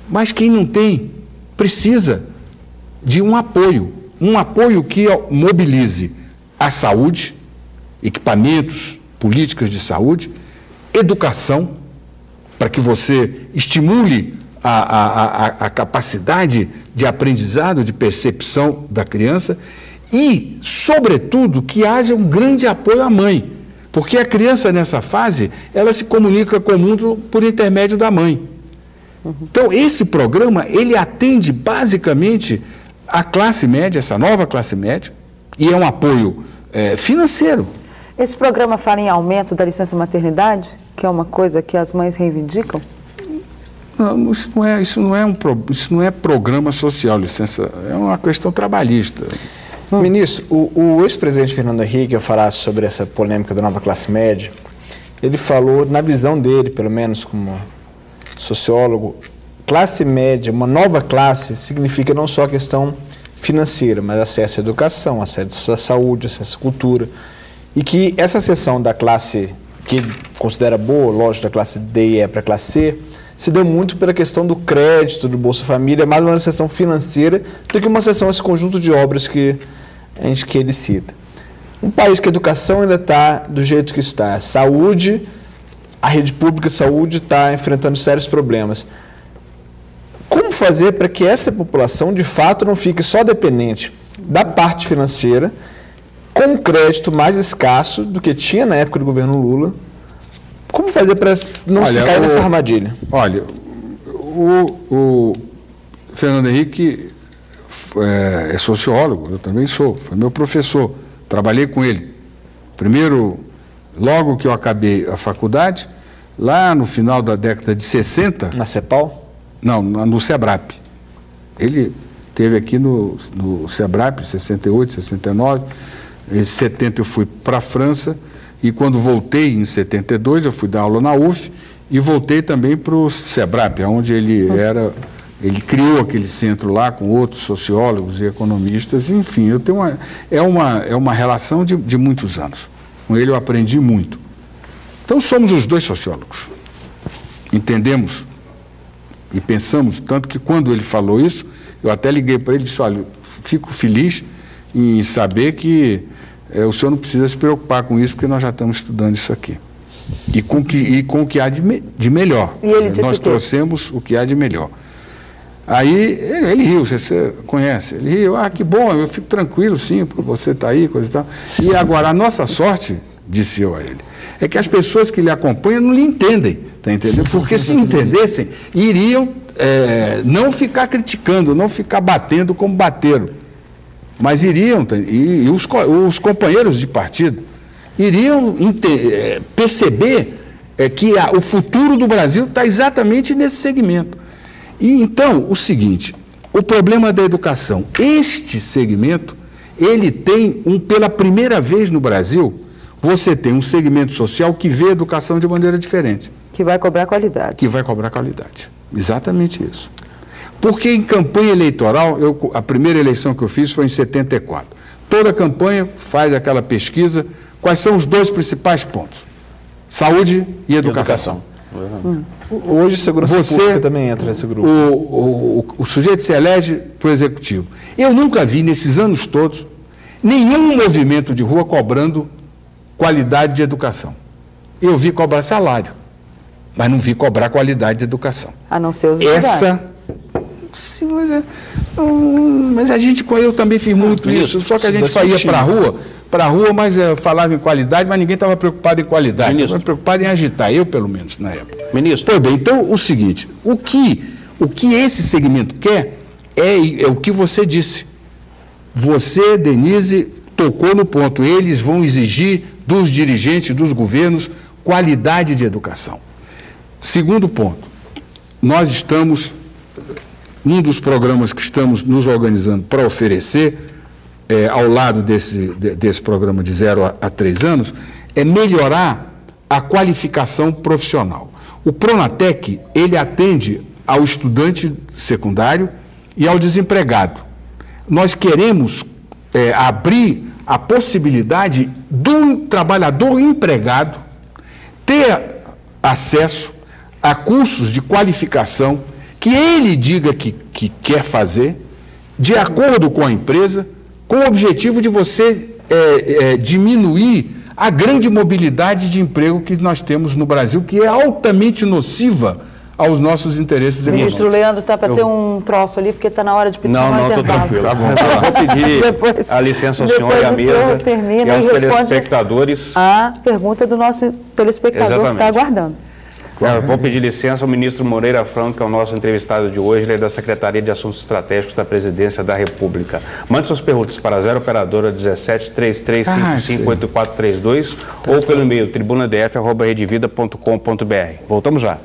Mas quem não tem, precisa de um apoio que mobilize a saúde, equipamentos, políticas de saúde, educação, para que você estimule a capacidade de aprendizado, de percepção da criança e, sobretudo, que haja um grande apoio à mãe, porque a criança nessa fase, ela se comunica com o mundo por intermédio da mãe. Então, esse programa, ele atende basicamente a classe média, essa nova classe média, e é um apoio financeiro. Esse programa fala em aumento da licença maternidade, que é uma coisa que as mães reivindicam? Não, isso não é programa social, licença, é uma questão trabalhista. Ministro, o ex-presidente Fernando Henrique, ao falar sobre essa polêmica da nova classe média, ele falou, na visão dele, pelo menos como sociólogo, classe média, uma nova classe, significa não só a questão financeira, mas acesso à educação, acesso à saúde, acesso à cultura. E que essa seção da classe, que ele considera boa, lógico, da classe D e E para a classe C, se deu muito pela questão do crédito, do Bolsa Família, mais uma seção financeira do que uma seção, esse conjunto de obras que ele cita. Um país que a educação ainda está do jeito que está, saúde, a rede pública de saúde está enfrentando sérios problemas. Como fazer para que essa população, de fato, não fique só dependente da parte financeira, com um crédito mais escasso do que tinha na época do governo Lula? Como fazer para não se cair nessa armadilha? Olha, o Fernando Henrique é sociólogo, eu também sou, foi meu professor, trabalhei com ele. Primeiro, logo que eu acabei a faculdade, lá no final da década de 60... Na CEPAL? Não, no SEBRAP. Ele esteve aqui no SEBRAP, em 68, 69, em 70 eu fui para a França, e quando voltei em 72, eu fui dar aula na UF, e voltei também para o SEBRAP, onde ele criou aquele centro lá com outros sociólogos e economistas, enfim, eu tenho uma relação de muitos anos. Com ele eu aprendi muito. Então somos os dois sociólogos. Entendemos e pensamos, tanto que quando ele falou isso, eu até liguei para ele e disse, olha, fico feliz em saber que o senhor não precisa se preocupar com isso, porque nós já estamos estudando isso aqui. E com o que há de melhor. E ele disse nós trouxemos o que há de melhor. Aí ele riu, você conhece, ele riu, que bom, eu fico tranquilo sim, porque você está aí, coisa e tal. E agora, a nossa sorte, disse eu a ele, é que as pessoas que lhe acompanham não lhe entendem, tá entendendo? Porque se entendessem, iriam não ficar criticando, não ficar batendo como bateram, mas iriam, e os companheiros de partido, iriam perceber que o futuro do Brasil está exatamente nesse segmento. E então, o seguinte, o problema da educação, este segmento, ele tem, pela primeira vez no Brasil, você tem um segmento social que vê a educação de maneira diferente. Que vai cobrar qualidade. Que vai cobrar qualidade. Exatamente isso. Porque em campanha eleitoral, a primeira eleição que eu fiz foi em 74. Toda campanha faz aquela pesquisa, quais são os dois principais pontos? Saúde e educação. Hoje, segurança pública também entra nesse grupo. O sujeito se elege para o executivo. Eu nunca vi, nesses anos todos, nenhum movimento de rua cobrando qualidade de educação. Eu vi cobrar salário, mas não vi cobrar qualidade de educação. A não ser os estudantes. Sim, mas eu também fiz muito isso, só que a gente ia para a rua, mas falava em qualidade, mas ninguém estava preocupado em qualidade, estava preocupado em agitar, eu pelo menos na época. Ministro. Pois bem, então o seguinte, o que esse segmento quer é o que você disse. Você, Denise, tocou no ponto. Eles vão exigir dos dirigentes, dos governos, qualidade de educação. Segundo ponto, nós estamos, um dos programas que estamos nos organizando para oferecer, ao lado desse programa de 0 a 3 anos, é melhorar a qualificação profissional. O Pronatec, ele atende ao estudante secundário e ao desempregado. Nós queremos abrir a possibilidade do trabalhador empregado ter acesso a cursos de qualificação que ele diga que quer fazer, de acordo com a empresa, com o objetivo de você diminuir a grande mobilidade de emprego que nós temos no Brasil, que é altamente nociva aos nossos interesses econômicos. Ministro Leandro, está para ter um troço ali, porque está na hora de pedir um intervalo. Não, estou tranquilo. Tá bom. Eu vou pedir a licença ao senhor e à mesa termina e aos telespectadores. A pergunta do nosso telespectador que está aguardando. Eu vou pedir licença ao ministro Moreira Franco, que é o nosso entrevistado de hoje, ele é da Secretaria de Assuntos Estratégicos da Presidência da República. Mande suas perguntas para 0 operadora 17 3355 8432 ou pelo e-mail tribunadf@redevida.com.br. Voltamos já.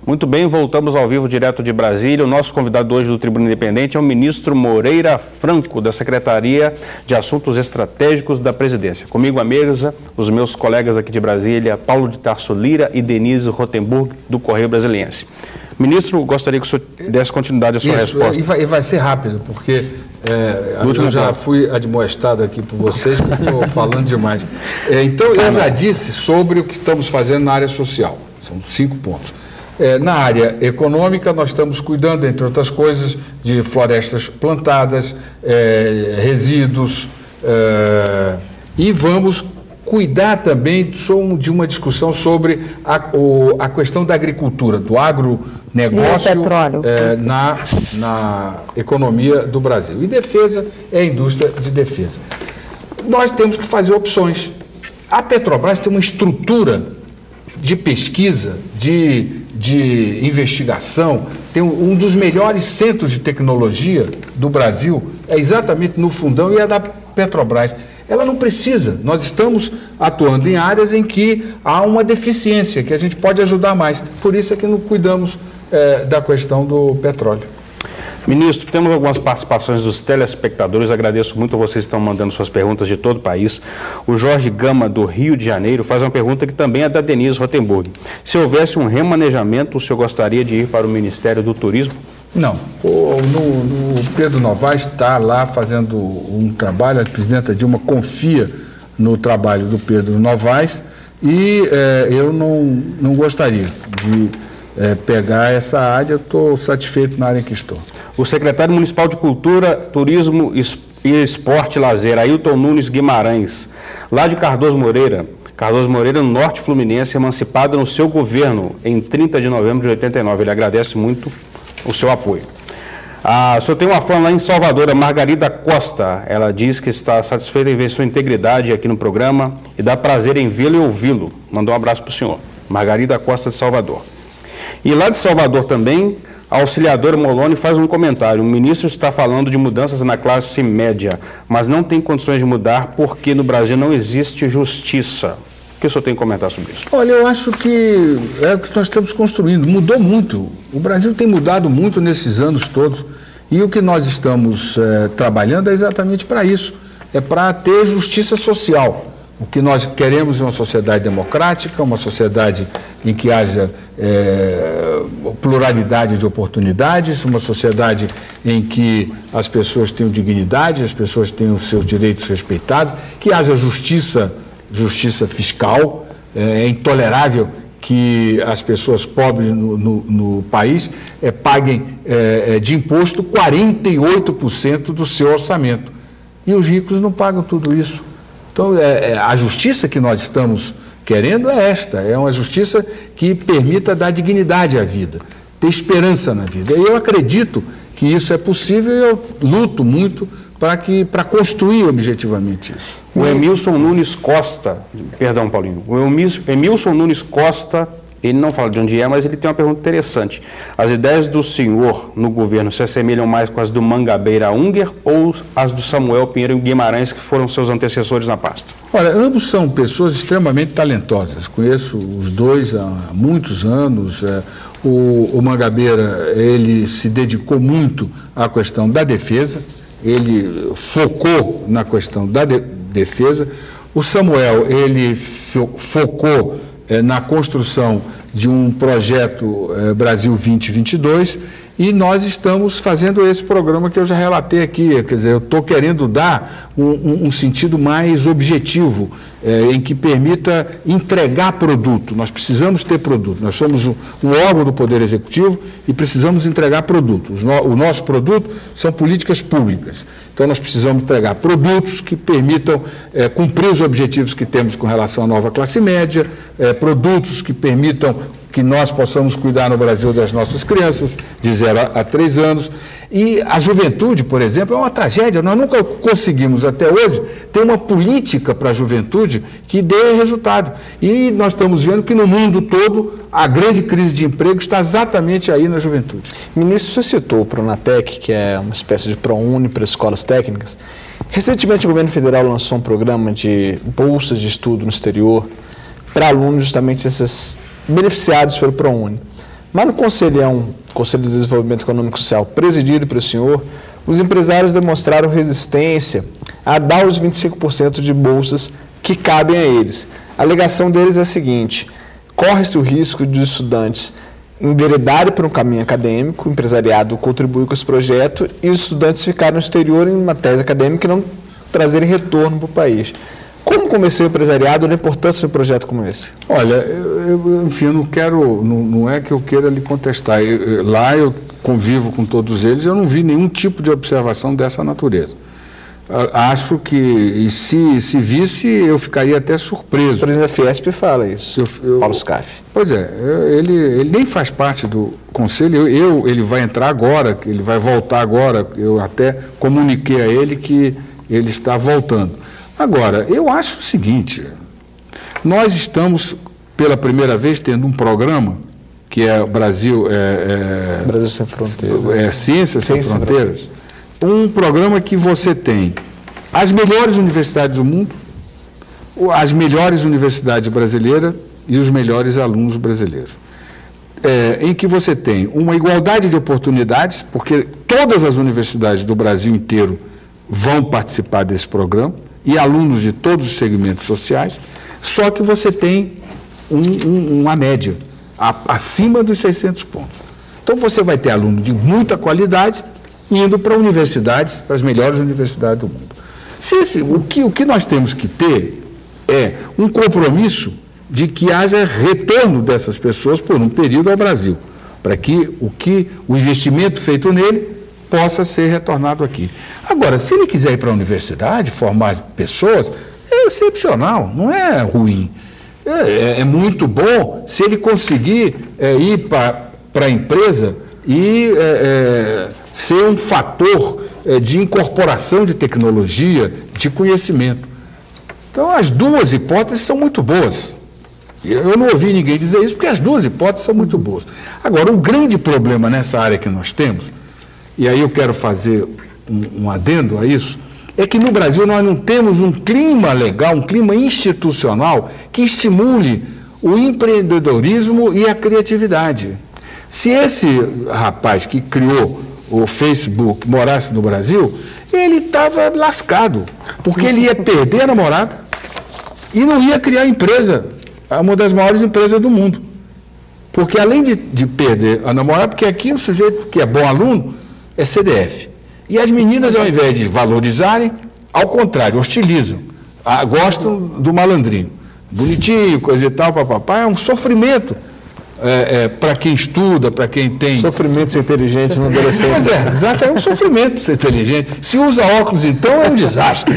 Muito bem, voltamos ao vivo direto de Brasília. O nosso convidado hoje do Tribuna Independente é o ministro Moreira Franco, da Secretaria de Assuntos Estratégicos da Presidência. Comigo à mesa, os meus colegas aqui de Brasília, Paulo de Tarso Lira e Denise Rotenburg, do Correio Brasiliense. Ministro, gostaria que o senhor desse continuidade à sua resposta. E vai ser rápido, porque eu já fui admoestado aqui por vocês, que estou falando demais. Então, eu já disse sobre o que estamos fazendo na área social. São 5 pontos. Na área econômica, nós estamos cuidando, entre outras coisas, de florestas plantadas, resíduos, e vamos cuidar também de uma discussão sobre a questão da agricultura, do agronegócio na economia do Brasil. E defesa é a indústria de defesa. Nós temos que fazer opções. A Petrobras tem uma estrutura de pesquisa, de investigação, tem um dos melhores centros de tecnologia do Brasil, é exatamente no Fundão, e é da Petrobras. Ela não precisa, nós estamos atuando em áreas em que há uma deficiência, que a gente pode ajudar mais. Por isso é que não cuidamos da questão do petróleo. Ministro, temos algumas participações dos telespectadores, agradeço muito a vocês que estão mandando suas perguntas de todo o país. O Jorge Gama, do Rio de Janeiro, faz uma pergunta que também é da Denise Rotenburg. Se houvesse um remanejamento, o senhor gostaria de ir para o Ministério do Turismo? Não. O Pedro Novaes está lá fazendo um trabalho, a presidenta Dilma confia no trabalho do Pedro Novaes e eu não gostaria de pegar essa área, eu estou satisfeito na área em que estou. O secretário municipal de Cultura, Turismo e Esporte e Lazer, Ailton Nunes Guimarães, lá de Cardoso Moreira, no Norte Fluminense, emancipado no seu governo em 30 de novembro de 89. Ele agradece muito o seu apoio. O senhor tem uma fã lá em Salvador, a Margarida Costa. Ela diz que está satisfeita em ver sua integridade aqui no programa e dá prazer em vê-lo e ouvi-lo. Mandou um abraço para o senhor. Margarida Costa de Salvador. E lá de Salvador também, a auxiliadora Moloni faz um comentário. O ministro está falando de mudanças na classe média, mas não tem condições de mudar porque no Brasil não existe justiça. O que o senhor tem que comentar sobre isso? Olha, eu acho que é o que nós estamos construindo. Mudou muito. O Brasil tem mudado muito nesses anos todos. E o que nós estamos trabalhando é exatamente para isso. É para ter justiça social. O que nós queremos é uma sociedade democrática, uma sociedade em que haja pluralidade de oportunidades, uma sociedade em que as pessoas tenham dignidade, as pessoas tenham os seus direitos respeitados, que haja justiça fiscal. É intolerável que as pessoas pobres no país paguem de imposto 48% do seu orçamento. E os ricos não pagam tudo isso. Então, a justiça que nós estamos querendo é esta, é uma justiça que permita dar dignidade à vida, ter esperança na vida. E eu acredito que isso é possível e eu luto muito para construir objetivamente isso. O Emilson Nunes Costa, perdão, Paulinho, o Emilson Nunes Costa, ele não fala de onde é, mas ele tem uma pergunta interessante. As ideias do senhor no governo se assemelham mais com as do Mangabeira Unger ou as do Samuel Pinheiro Guimarães, que foram seus antecessores na pasta? Olha, ambos são pessoas extremamente talentosas. Conheço os dois há muitos anos. O Mangabeira, ele se dedicou muito à questão da defesa, ele focou na questão da defesa. O Samuel, ele focou na construção de um projeto Brasil 2022 e nós estamos fazendo esse programa que eu já relatei aqui. Quer dizer, eu estou querendo dar um sentido mais objetivo, em que permita entregar produto. Nós precisamos ter produto. Nós somos um órgão do Poder Executivo e precisamos entregar produto. O nosso produto são políticas públicas. Então, nós precisamos entregar produtos que permitam cumprir os objetivos que temos com relação à nova classe média, produtos que permitam que nós possamos cuidar no Brasil das nossas crianças de 0 a 3 anos. E a juventude, por exemplo, é uma tragédia. Nós nunca conseguimos até hoje ter uma política para a juventude que dê resultado. E nós estamos vendo que no mundo todo a grande crise de emprego está exatamente aí na juventude. Ministro, você citou o Pronatec, que é uma espécie de ProUni para escolas técnicas. Recentemente o governo federal lançou um programa de bolsas de estudo no exterior para alunos justamente esses beneficiados pelo ProUni. Mas no Conselho de Desenvolvimento Econômico e Social, presidido pelo senhor, os empresários demonstraram resistência a dar os 25% de bolsas que cabem a eles. A alegação deles é a seguinte: corre-se o risco de estudantes enveredarem por um caminho acadêmico, o empresariado contribui com esse projeto e os estudantes ficarem no exterior em uma tese acadêmica e não trazerem retorno para o país. Como convencer o empresariado da importância de um projeto como esse? Olha, enfim, eu não quero, não é que eu queira lhe contestar. Lá eu convivo com todos eles, eu não vi nenhum tipo de observação dessa natureza. Acho que, e se visse, eu ficaria até surpreso. O presidente da Fiesp fala isso, Paulo Scaff. Pois é, ele nem faz parte do conselho, ele vai entrar agora, ele vai voltar agora, eu até comuniquei a ele que ele está voltando. Agora, eu acho o seguinte, nós estamos, pela primeira vez, tendo um programa, que é Brasil Sem Fronteiras. Ciência Sem Fronteiras. Um programa que você tem as melhores universidades do mundo, as melhores universidades brasileiras e os melhores alunos brasileiros. Em que você tem uma igualdade de oportunidades, porque todas as universidades do Brasil inteiro vão participar desse programa, e alunos de todos os segmentos sociais, só que você tem uma média acima dos 600 pontos. Então você vai ter aluno de muita qualidade indo para universidades, para as melhores universidades do mundo. O que nós temos que ter é um compromisso de que haja retorno dessas pessoas por um período ao Brasil, para que o investimento feito nele possa ser retornado aqui. Agora, se ele quiser ir para a universidade, formar pessoas, é excepcional, não é ruim. É muito bom se ele conseguir ir para a empresa e ser um fator de incorporação de tecnologia, de conhecimento. Então, as duas hipóteses são muito boas. Eu não ouvi ninguém dizer isso, porque as duas hipóteses são muito boas. Agora, o grande problema nessa área que nós temos, e aí eu quero fazer um adendo a isso, é que no Brasil nós não temos um clima legal, um clima institucional que estimule o empreendedorismo e a criatividade. Se esse rapaz que criou o Facebook morasse no Brasil, ele estava lascado, porque ele ia perder a namorada e não ia criar empresa, uma das maiores empresas do mundo. Porque além de perder a namorada, porque aqui o sujeito que é bom aluno é CDF. E as meninas, ao invés de valorizarem, ao contrário, hostilizam, gostam do malandrinho. bonitinho, coisa e tal, papapá, é um sofrimento para quem estuda, para quem tem... Sofrimento de ser inteligente na adolescência. Exato, é um sofrimento ser inteligente. Se usa óculos, então, é um desastre.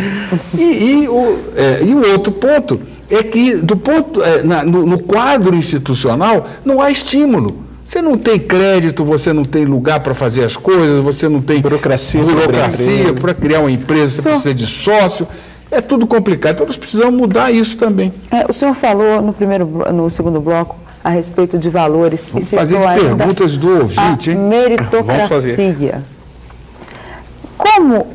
E o outro ponto é que, no quadro institucional, não há estímulo. Você não tem crédito, você não tem lugar para fazer as coisas, você não tem burocracia para criar uma empresa, você precisa de sócio. É tudo complicado. Então, nós precisamos mudar isso também. O senhor falou no segundo bloco a respeito de valores. Vamos fazer perguntas do ouvinte, hein? Meritocracia. Como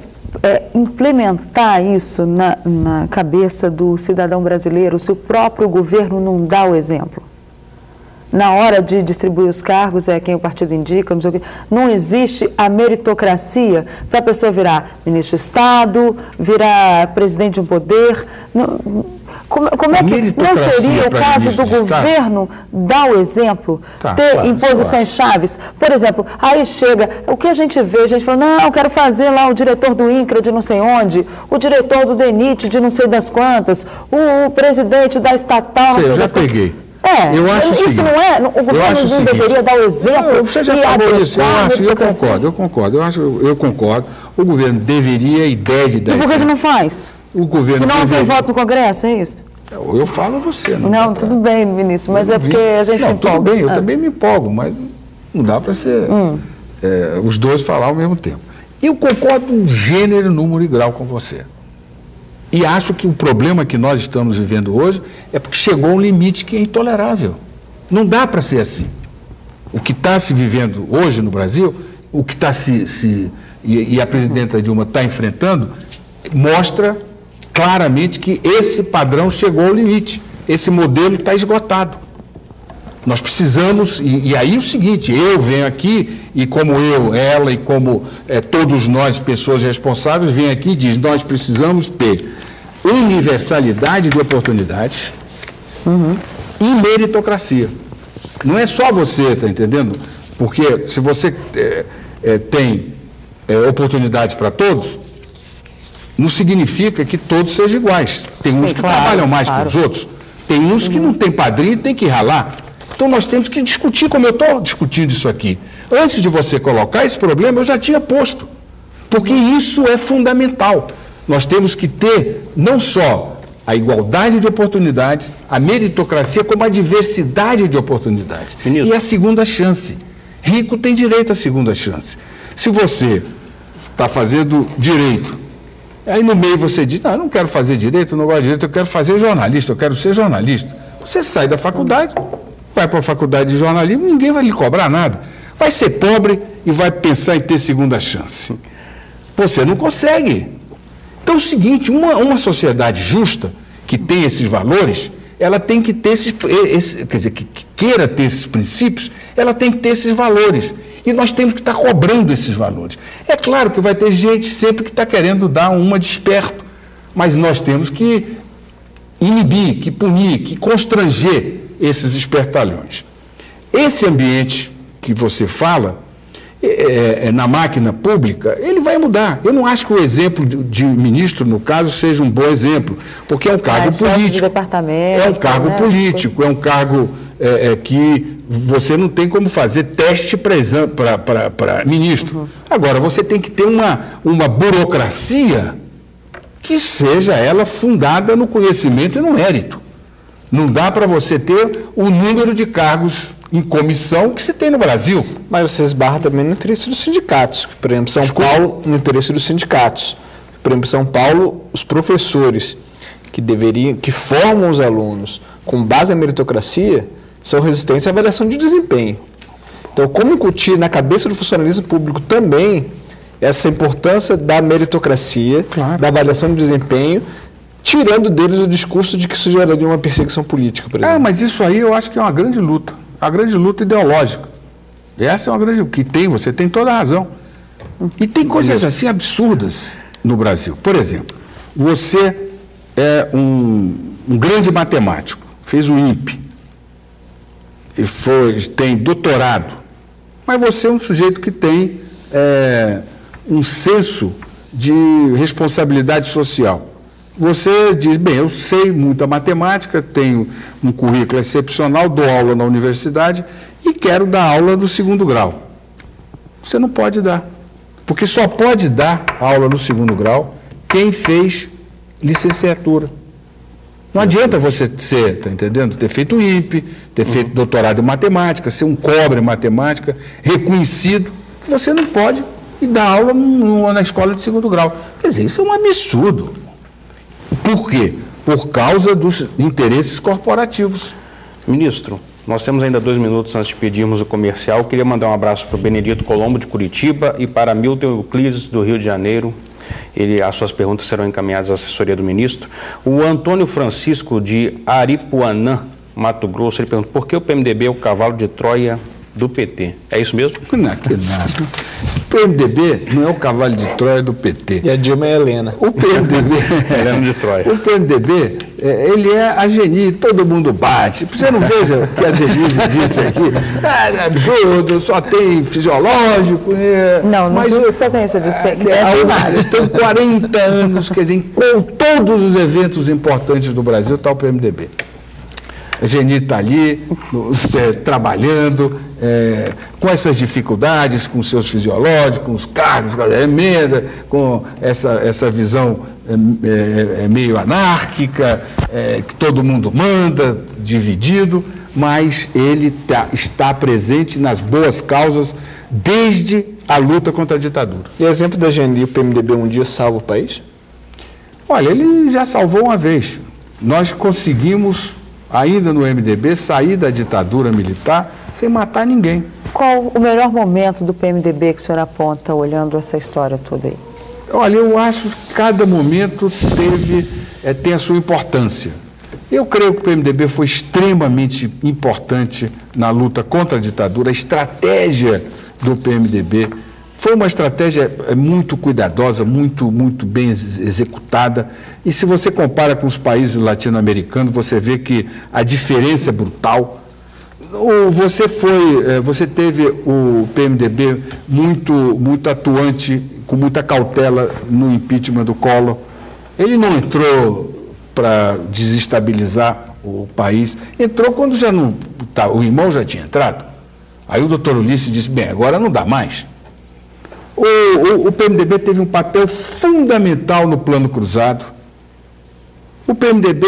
implementar isso na cabeça do cidadão brasileiro se o próprio governo não dá o exemplo? Na hora de distribuir os cargos, quem o partido indica, não sei o quê. Não existe a meritocracia para a pessoa virar ministro de Estado, virar presidente de um poder. Como é que não seria o caso do governo dar o exemplo, ter imposições chaves? Por exemplo, aí chega, o que a gente vê, a gente fala, não, eu quero fazer lá o diretor do INCRA de não sei onde, o diretor do DENIT de não sei das quantas, o presidente da estatal... Sei, eu já peguei. Eu acho isso seguinte, não é, o governo não deveria dar o exemplo. Você já falou isso, eu concordo. O governo deveria e deve dar. E por que não faz? O governo se não tem voto no Congresso, é isso? Eu falo a você. Não, tudo bem, ministro, mas é porque a gente se empolga. Tudo bem, eu também me empolgo, mas não dá para ser os dois falar ao mesmo tempo. Eu concordo em gênero, número e grau com você. E acho que o problema que nós estamos vivendo hoje é porque chegou a um limite que é intolerável. Não dá para ser assim. O que está se vivendo hoje no Brasil, o que está e a presidenta Dilma está enfrentando, mostra claramente que esse padrão chegou ao limite. Esse modelo está esgotado. Nós precisamos, e aí o seguinte, eu venho aqui, e como ela e como todos nós, pessoas responsáveis, vêm aqui e diz, nós precisamos ter universalidade de oportunidades e meritocracia. Não é só você, está entendendo? Porque se você tem oportunidades para todos, não significa que todos sejam iguais. Tem uns que trabalham mais que os outros, tem uns que não têm padrinho e tem que ralar. Então, nós temos que discutir, como eu estou discutindo isso aqui. Antes de você colocar esse problema, eu já tinha posto. Porque isso é fundamental. Nós temos que ter não só a igualdade de oportunidades, a meritocracia, como a diversidade de oportunidades. Ministro. E a segunda chance. Rico tem direito à segunda chance. Se você está fazendo direito, aí no meio você diz, não, eu não quero fazer direito, eu não gosto de direito, eu quero fazer jornalista, eu quero ser jornalista. Você sai da faculdade, vai para a faculdade de jornalismo, ninguém vai lhe cobrar nada. Vai ser pobre e vai pensar em ter segunda chance. Você não consegue. Então é o seguinte, uma sociedade justa, que tem esses valores, ela tem que ter quer dizer, que queira ter esses princípios, ela tem que ter esses valores. E nós temos que estar cobrando esses valores. É claro que vai ter gente sempre que está querendo dar uma de esperto, mas nós temos que inibir, que punir, que constranger esses espertalhões. Esse ambiente que você fala, na máquina pública, ele vai mudar. Eu não acho que o exemplo de ministro, no caso, seja um bom exemplo, porque é um cargo político. É um cargo político, é um cargo que você não tem como fazer teste para ministro. Agora, você tem que ter uma burocracia que seja ela fundada no conhecimento e no mérito. Não dá para você ter o número de cargos em comissão que se tem no Brasil. Mas você esbarra também no interesse dos sindicatos. Por exemplo, São Paulo, no interesse dos sindicatos. Por exemplo, São Paulo, os professores que formam os alunos com base na meritocracia são resistentes à avaliação de desempenho. Então, como incutir na cabeça do funcionalismo público também essa importância da meritocracia, da avaliação de desempenho, tirando deles o discurso de que isso geraria uma perseguição política, por exemplo. Mas isso aí eu acho que é uma grande luta. A grande luta ideológica. Essa é uma grande... Você tem toda a razão. E tem coisas assim absurdas no Brasil. Por exemplo, você é um grande matemático, fez o INPE, e tem doutorado, mas você é um sujeito que tem um senso de responsabilidade social. Você diz, bem, eu sei muita matemática, tenho um currículo excepcional, dou aula na universidade e quero dar aula no segundo grau. Você não pode dar, porque só pode dar aula no segundo grau quem fez licenciatura. Não adianta você ser, tá entendendo? Ter feito INPE, ter feito doutorado em matemática, ser um cobre em matemática, reconhecido, que você não pode ir dar aula na escola de segundo grau. Quer dizer, isso é um absurdo. Por quê? Por causa dos interesses corporativos. Ministro, nós temos ainda 2 minutos antes de pedirmos o comercial. Eu queria mandar um abraço para o Benedito Colombo, de Curitiba, e para Milton Euclides, do Rio de Janeiro. As suas perguntas serão encaminhadas à assessoria do ministro. O Antônio Francisco, de Aripuanã, Mato Grosso, ele pergunta: por que o PMDB é o cavalo de Troia do PT? É isso mesmo? Não, que nada. O PMDB não é o cavalo de Troia do PT. E a Dilma é a Helena. O PMDB... Helena de Troia. O PMDB, ele é a Geni, todo mundo bate. Você não veja o que a Denise disse aqui. É absurdo, só tem fisiológico. Não disse, só tem isso. Tem 40 anos, quer dizer, com todos os eventos importantes do Brasil está o PMDB. A Geni está ali, trabalhando, com essas dificuldades, com seus fisiológicos, com os cargos, com a emenda, com essa visão meio anárquica, que todo mundo manda, dividido, mas ele está presente nas boas causas desde a luta contra a ditadura. E exemplo da Geni, o PMDB um dia salva o país? Olha, ele já salvou uma vez. Nós conseguimos, ainda no MDB, sair da ditadura militar sem matar ninguém. Qual o melhor momento do PMDB que o senhor aponta, olhando essa história toda aí? Olha, eu acho que cada momento tem a sua importância. Eu creio que o PMDB foi extremamente importante na luta contra a ditadura. A estratégia do PMDB foi uma estratégia muito cuidadosa, muito bem executada. E se você compara com os países latino-americanos, você vê que a diferença é brutal. Você teve o PMDB muito atuante, com muita cautela no impeachment do Collor. Ele não entrou para desestabilizar o país, entrou quando já não... o irmão já tinha entrado. Aí o doutor Ulisses disse, bem, agora não dá mais. O PMDB teve um papel fundamental no Plano Cruzado. O PMDB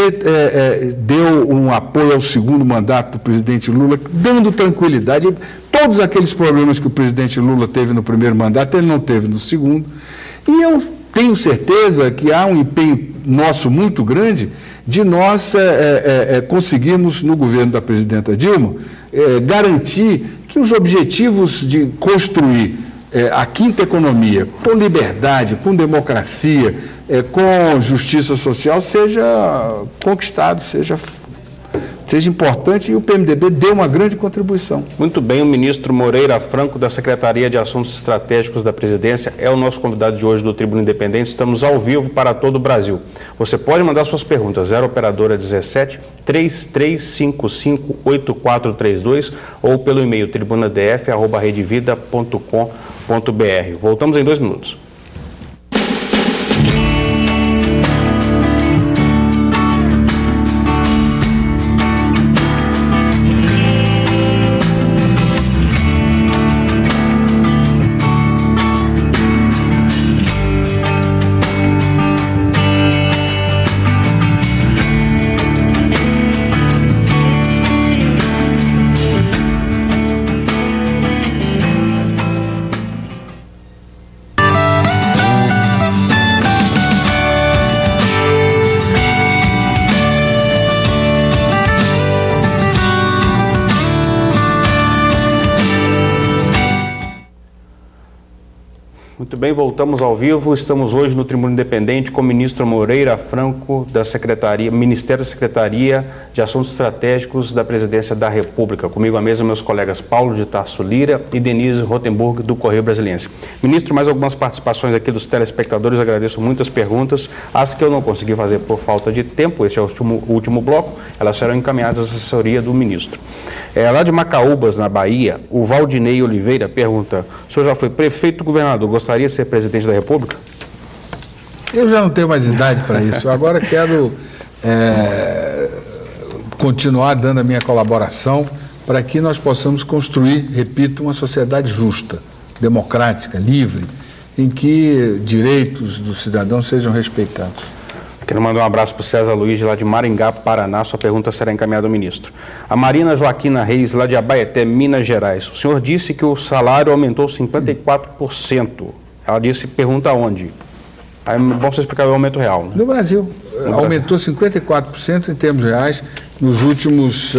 deu um apoio ao segundo mandato do presidente Lula, dando tranquilidade. Todos aqueles problemas que o presidente Lula teve no primeiro mandato, ele não teve no segundo. E eu tenho certeza que há um empenho nosso muito grande de nós conseguirmos, no governo da presidenta Dilma, garantir que os objetivos de construir a quinta economia, com liberdade, com democracia, com justiça social, seja conquistado, seja importante, e o PMDB deu uma grande contribuição. Muito bem, o ministro Moreira Franco, da Secretaria de Assuntos Estratégicos da Presidência, é o nosso convidado de hoje do Tribuna Independente. Estamos ao vivo para todo o Brasil. Você pode mandar suas perguntas, 0 operadora 17 3355 8432 ou pelo e-mail tribunadf@redevida.com.br. Voltamos em 2 minutos. Muito bem, voltamos ao vivo. Estamos hoje no Tribuna Independente com o ministro Moreira Franco, da Ministério da Secretaria de Assuntos Estratégicos da Presidência da República. Comigo à mesa, meus colegas Paulo de Tarso Lira e Denise Rotenburg, do Correio Brasiliense. Ministro, mais algumas participações aqui dos telespectadores. Agradeço muitas perguntas. As que eu não consegui fazer por falta de tempo, este é o último bloco, elas serão encaminhadas à assessoria do ministro. Lá de Macaúbas, na Bahia, o Valdinei Oliveira pergunta: o senhor já foi prefeito, governador, gostaria de ser presidente da República? Eu já não tenho mais idade para isso. Eu agora quero continuar dando a minha colaboração para que nós possamos construir, repito, uma sociedade justa, democrática, livre, em que direitos do cidadão sejam respeitados. Quero mandar um abraço para o César Luiz, lá de Maringá, Paraná. Sua pergunta será encaminhada ao ministro. A Marina Joaquina Reis, lá de Abaeté, Minas Gerais. O senhor disse que o salário aumentou 54%. Ela disse, pergunta onde? Aí é bom você explicar o aumento real. Né? No Brasil. Aumentou 54% em termos reais nos últimos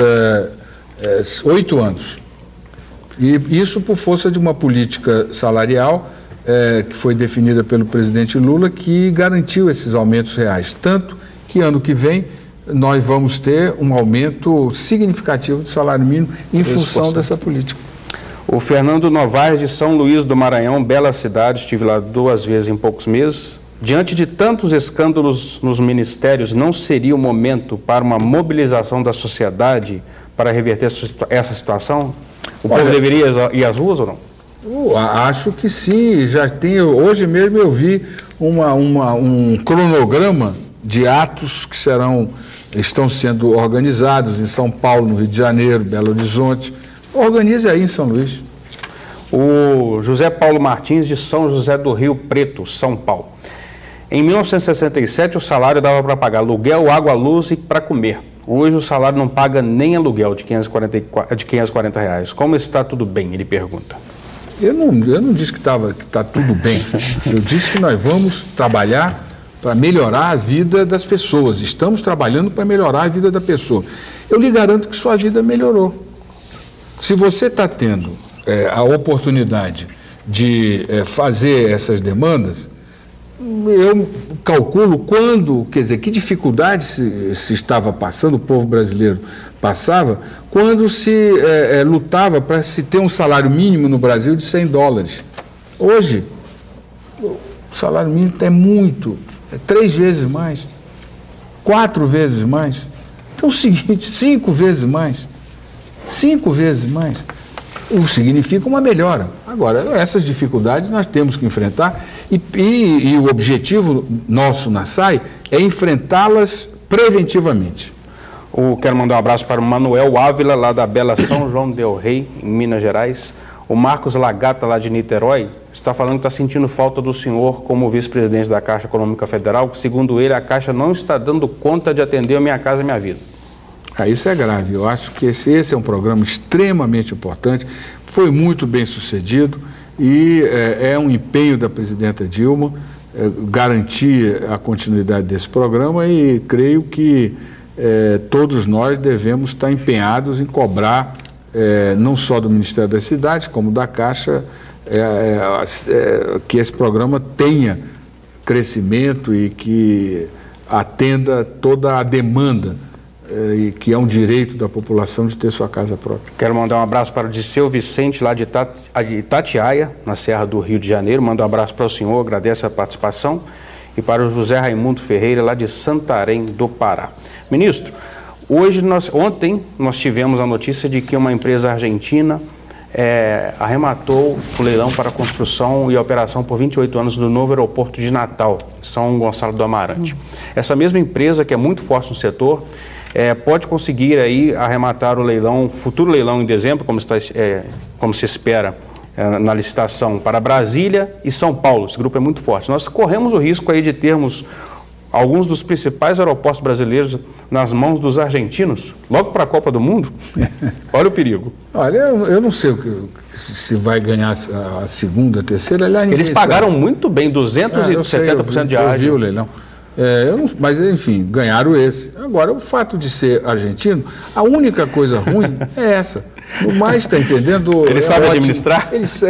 8 anos. E isso por força de uma política salarial que foi definida pelo presidente Lula, que garantiu esses aumentos reais. Tanto que ano que vem nós vamos ter um aumento significativo do salário mínimo em função dessa política. O Fernando Novaes, de São Luís do Maranhão, bela cidade, estive lá 2 vezes em poucos meses. Diante de tantos escândalos nos ministérios, não seria o momento para uma mobilização da sociedade para reverter essa situação? O povo deveria ir às ruas ou não? Acho que sim. Já tem. Hoje mesmo eu vi um cronograma de atos que estão sendo organizados em São Paulo, no Rio de Janeiro, Belo Horizonte. Organize aí em São Luís. O José Paulo Martins, de São José do Rio Preto, São Paulo. Em 1967, o salário dava para pagar aluguel, água, luz e para comer. Hoje o salário não paga nem aluguel de R$540. Como está tudo bem? Ele pergunta. Eu não disse que está tudo bem. Eu disse que nós vamos trabalhar para melhorar a vida das pessoas. Estamos trabalhando para melhorar a vida da pessoa. Eu lhe garanto que sua vida melhorou. Se você está tendo a oportunidade de fazer essas demandas, eu calculo que dificuldade se estava passando, o povo brasileiro passava, quando se lutava para se ter um salário mínimo no Brasil de $100. Hoje, o salário mínimo é 3 vezes mais, 4 vezes mais. Então é o seguinte, 5 vezes mais. 5 vezes mais. O significa uma melhora. Agora, essas dificuldades nós temos que enfrentar e o objetivo nosso na SAI é enfrentá-las preventivamente. Quero mandar um abraço para o Manuel Ávila, lá da bela São João del Rei, em Minas Gerais. O Marcos Lagata, lá de Niterói, está falando que está sentindo falta do senhor como vice-presidente da Caixa Econômica Federal, que, segundo ele, a Caixa não está dando conta de atender a Minha Casa Minha Vida. Isso é grave. Eu acho que esse é um programa extremamente importante, foi muito bem sucedido e é um empenho da presidenta Dilma garantir a continuidade desse programa e creio que todos nós devemos estar empenhados em cobrar, não só do Ministério das Cidades, como da Caixa, que esse programa tenha crescimento e que atenda toda a demanda, e que é um direito da população de ter sua casa própria. Quero mandar um abraço para o Disseu Vicente, lá de Itatiaia, na Serra do Rio de Janeiro. Mando um abraço para o senhor, agradeço a participação. E para o José Raimundo Ferreira, lá de Santarém do Pará. Ministro, ontem nós tivemos a notícia de que uma empresa argentina arrematou o leilão para a construção e a operação por 28 anos do novo aeroporto de Natal, São Gonçalo do Amarante. Essa mesma empresa, que é muito forte no setor, pode conseguir aí arrematar o leilão, futuro leilão em dezembro, como se espera na licitação, para Brasília e São Paulo. Esse grupo é muito forte. Nós corremos o risco aí de termos alguns dos principais aeroportos brasileiros nas mãos dos argentinos, logo para a Copa do Mundo. Olha o perigo. Olha, eu não sei se vai ganhar a segunda, a terceira. Aliás, eles pagaram muito bem, 270% de ágio. Eu vi o leilão. Mas, enfim, ganharam esse. Agora, o fato de ser argentino, a única coisa ruim é essa. No mais, está entendendo? Eles sabem administrar? Eles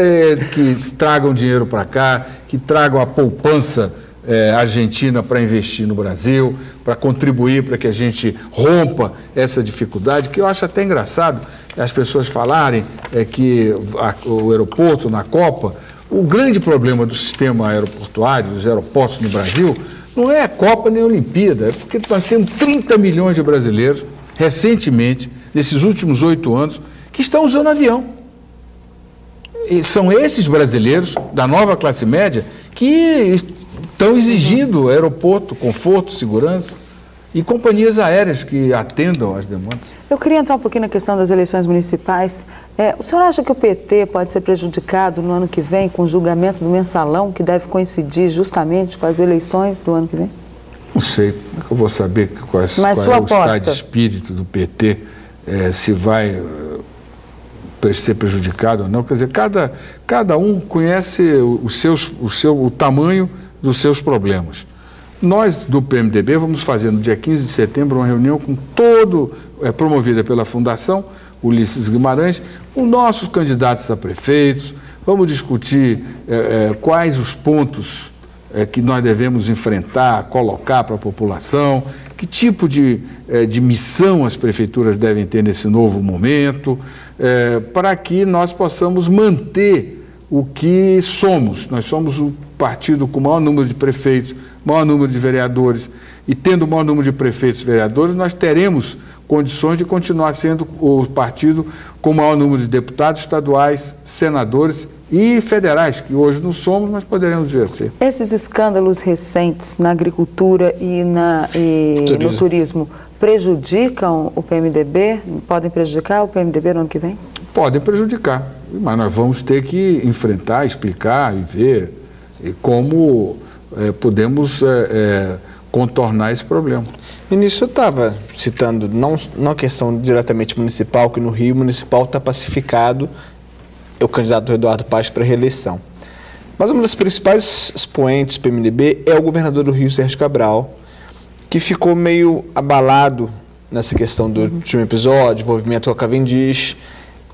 que tragam dinheiro para cá, que tragam a poupança argentina para investir no Brasil, para contribuir para que a gente rompa essa dificuldade, que eu acho até engraçado as pessoas falarem que o aeroporto na Copa, o grande problema do sistema aeroportuário, dos aeroportos no Brasil, não é a Copa nem a Olimpíada, é porque nós temos 30 milhões de brasileiros, recentemente, nesses últimos 8 anos, que estão usando avião. E são esses brasileiros, da nova classe média, que estão exigindo aeroporto, conforto, segurança e companhias aéreas que atendam às demandas. Eu queria entrar um pouquinho na questão das eleições municipais. O senhor acha que o PT pode ser prejudicado no ano que vem com o julgamento do mensalão, que deve coincidir justamente com as eleições do ano que vem? Não sei, como é que eu vou saber qual é o estado de espírito do PT, se vai ser prejudicado ou não. Quer dizer, cada um conhece o tamanho dos seus problemas. Nós, do PMDB, vamos fazer no dia 15 de setembro uma reunião com promovida pela Fundação Ulisses Guimarães, com nossos candidatos a prefeitos. Vamos discutir quais os pontos que nós devemos enfrentar, colocar para a população, que tipo de missão as prefeituras devem ter nesse novo momento, para que nós possamos manter o que somos. Nós somos o partido com o maior número de prefeitos, maior número de vereadores, e tendo o maior número de prefeitos e vereadores, nós teremos condições de continuar sendo o partido com o maior número de deputados estaduais, senadores e federais, que hoje não somos, mas poderemos vir a ser. Esses escândalos recentes na agricultura e no turismo prejudicam o PMDB? Podem prejudicar o PMDB no ano que vem? Podem prejudicar, mas nós vamos ter que enfrentar, explicar e ver como podemos contornar esse problema. Ministro, eu estava citando, não a questão diretamente municipal, que no Rio municipal está pacificado o candidato Eduardo Paes para reeleição. Mas uma das principais expoentes do PMDB é o governador do Rio, Sérgio Cabral, que ficou meio abalado nessa questão do último episódio, envolvimento com a Cavendish.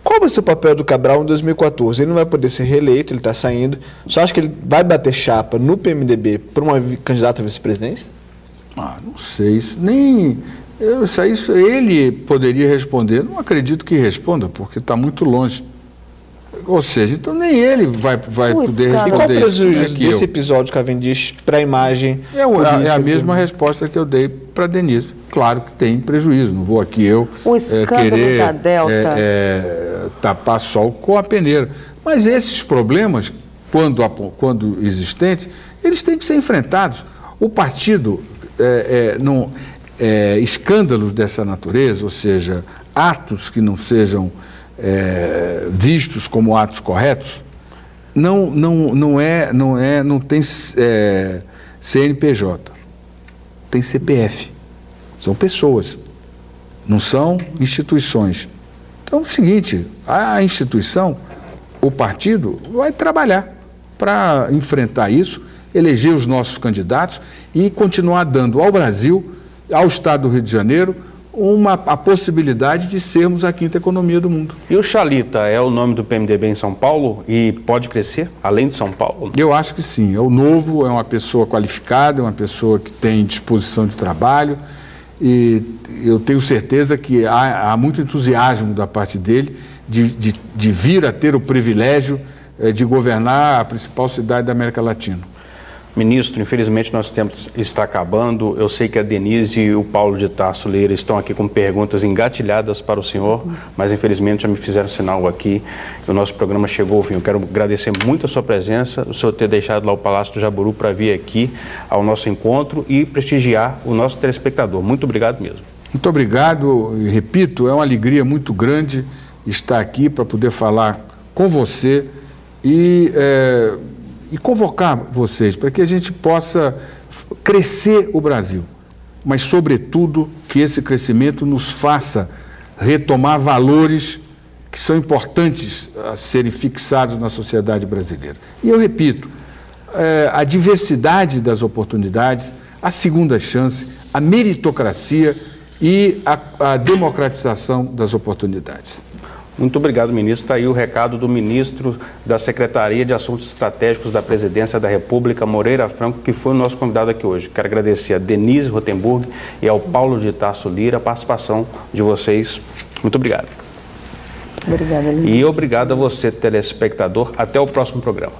Qual vai ser o papel do Cabral em 2014? Ele não vai poder ser reeleito, ele está saindo. Só acha que ele vai bater chapa no PMDB para uma candidata a vice-presidência? Não sei, isso ele poderia responder. Não acredito que responda, porque está muito longe. Ou seja, então nem ele vai poder responder. E qual o prejuízo desse episódio Cavendish para a imagem política? É a mesma resposta que eu dei para Denise. Claro que tem prejuízo, não vou aqui eu querer da Delta. Tapar sol com a peneira. Mas esses problemas, quando existentes, eles têm que ser enfrentados. O partido, escândalos dessa natureza, ou seja, atos que não sejam vistos como atos corretos, não tem CNPJ, tem CPF. São pessoas, não são instituições. Então é o seguinte, a instituição, o partido, vai trabalhar para enfrentar isso, eleger os nossos candidatos e continuar dando ao Brasil, ao Estado do Rio de Janeiro, a possibilidade de sermos a quinta economia do mundo. E o Chalita é o nome do PMDB em São Paulo e pode crescer, além de São Paulo? Eu acho que sim. É o novo, é uma pessoa qualificada, é uma pessoa que tem disposição de trabalho e eu tenho certeza que há muito entusiasmo da parte dele de vir a ter o privilégio de governar a principal cidade da América Latina. Ministro, infelizmente nosso tempo está acabando. Eu sei que a Denise e o Paulo de Tarso Lira estão aqui com perguntas engatilhadas para o senhor, mas infelizmente já me fizeram sinal aqui. O nosso programa chegou ao fim. Eu quero agradecer muito a sua presença, o senhor ter deixado lá o Palácio do Jaburu para vir aqui ao nosso encontro e prestigiar o nosso telespectador. Muito obrigado mesmo. Muito obrigado. E repito, é uma alegria muito grande estar aqui para poder falar com você e convocar vocês para que a gente possa crescer o Brasil, mas, sobretudo, que esse crescimento nos faça retomar valores que são importantes a serem fixados na sociedade brasileira. E eu repito, a diversidade das oportunidades, a segunda chance, a meritocracia e a democratização das oportunidades. Muito obrigado, ministro. Está aí o recado do ministro da Secretaria de Assuntos Estratégicos da Presidência da República, Moreira Franco, que foi o nosso convidado aqui hoje. Quero agradecer a Denise Rotenburg e ao Paulo de Tarso Lira a participação de vocês. Muito obrigado. Obrigada, E obrigado a você, telespectador. Até o próximo programa.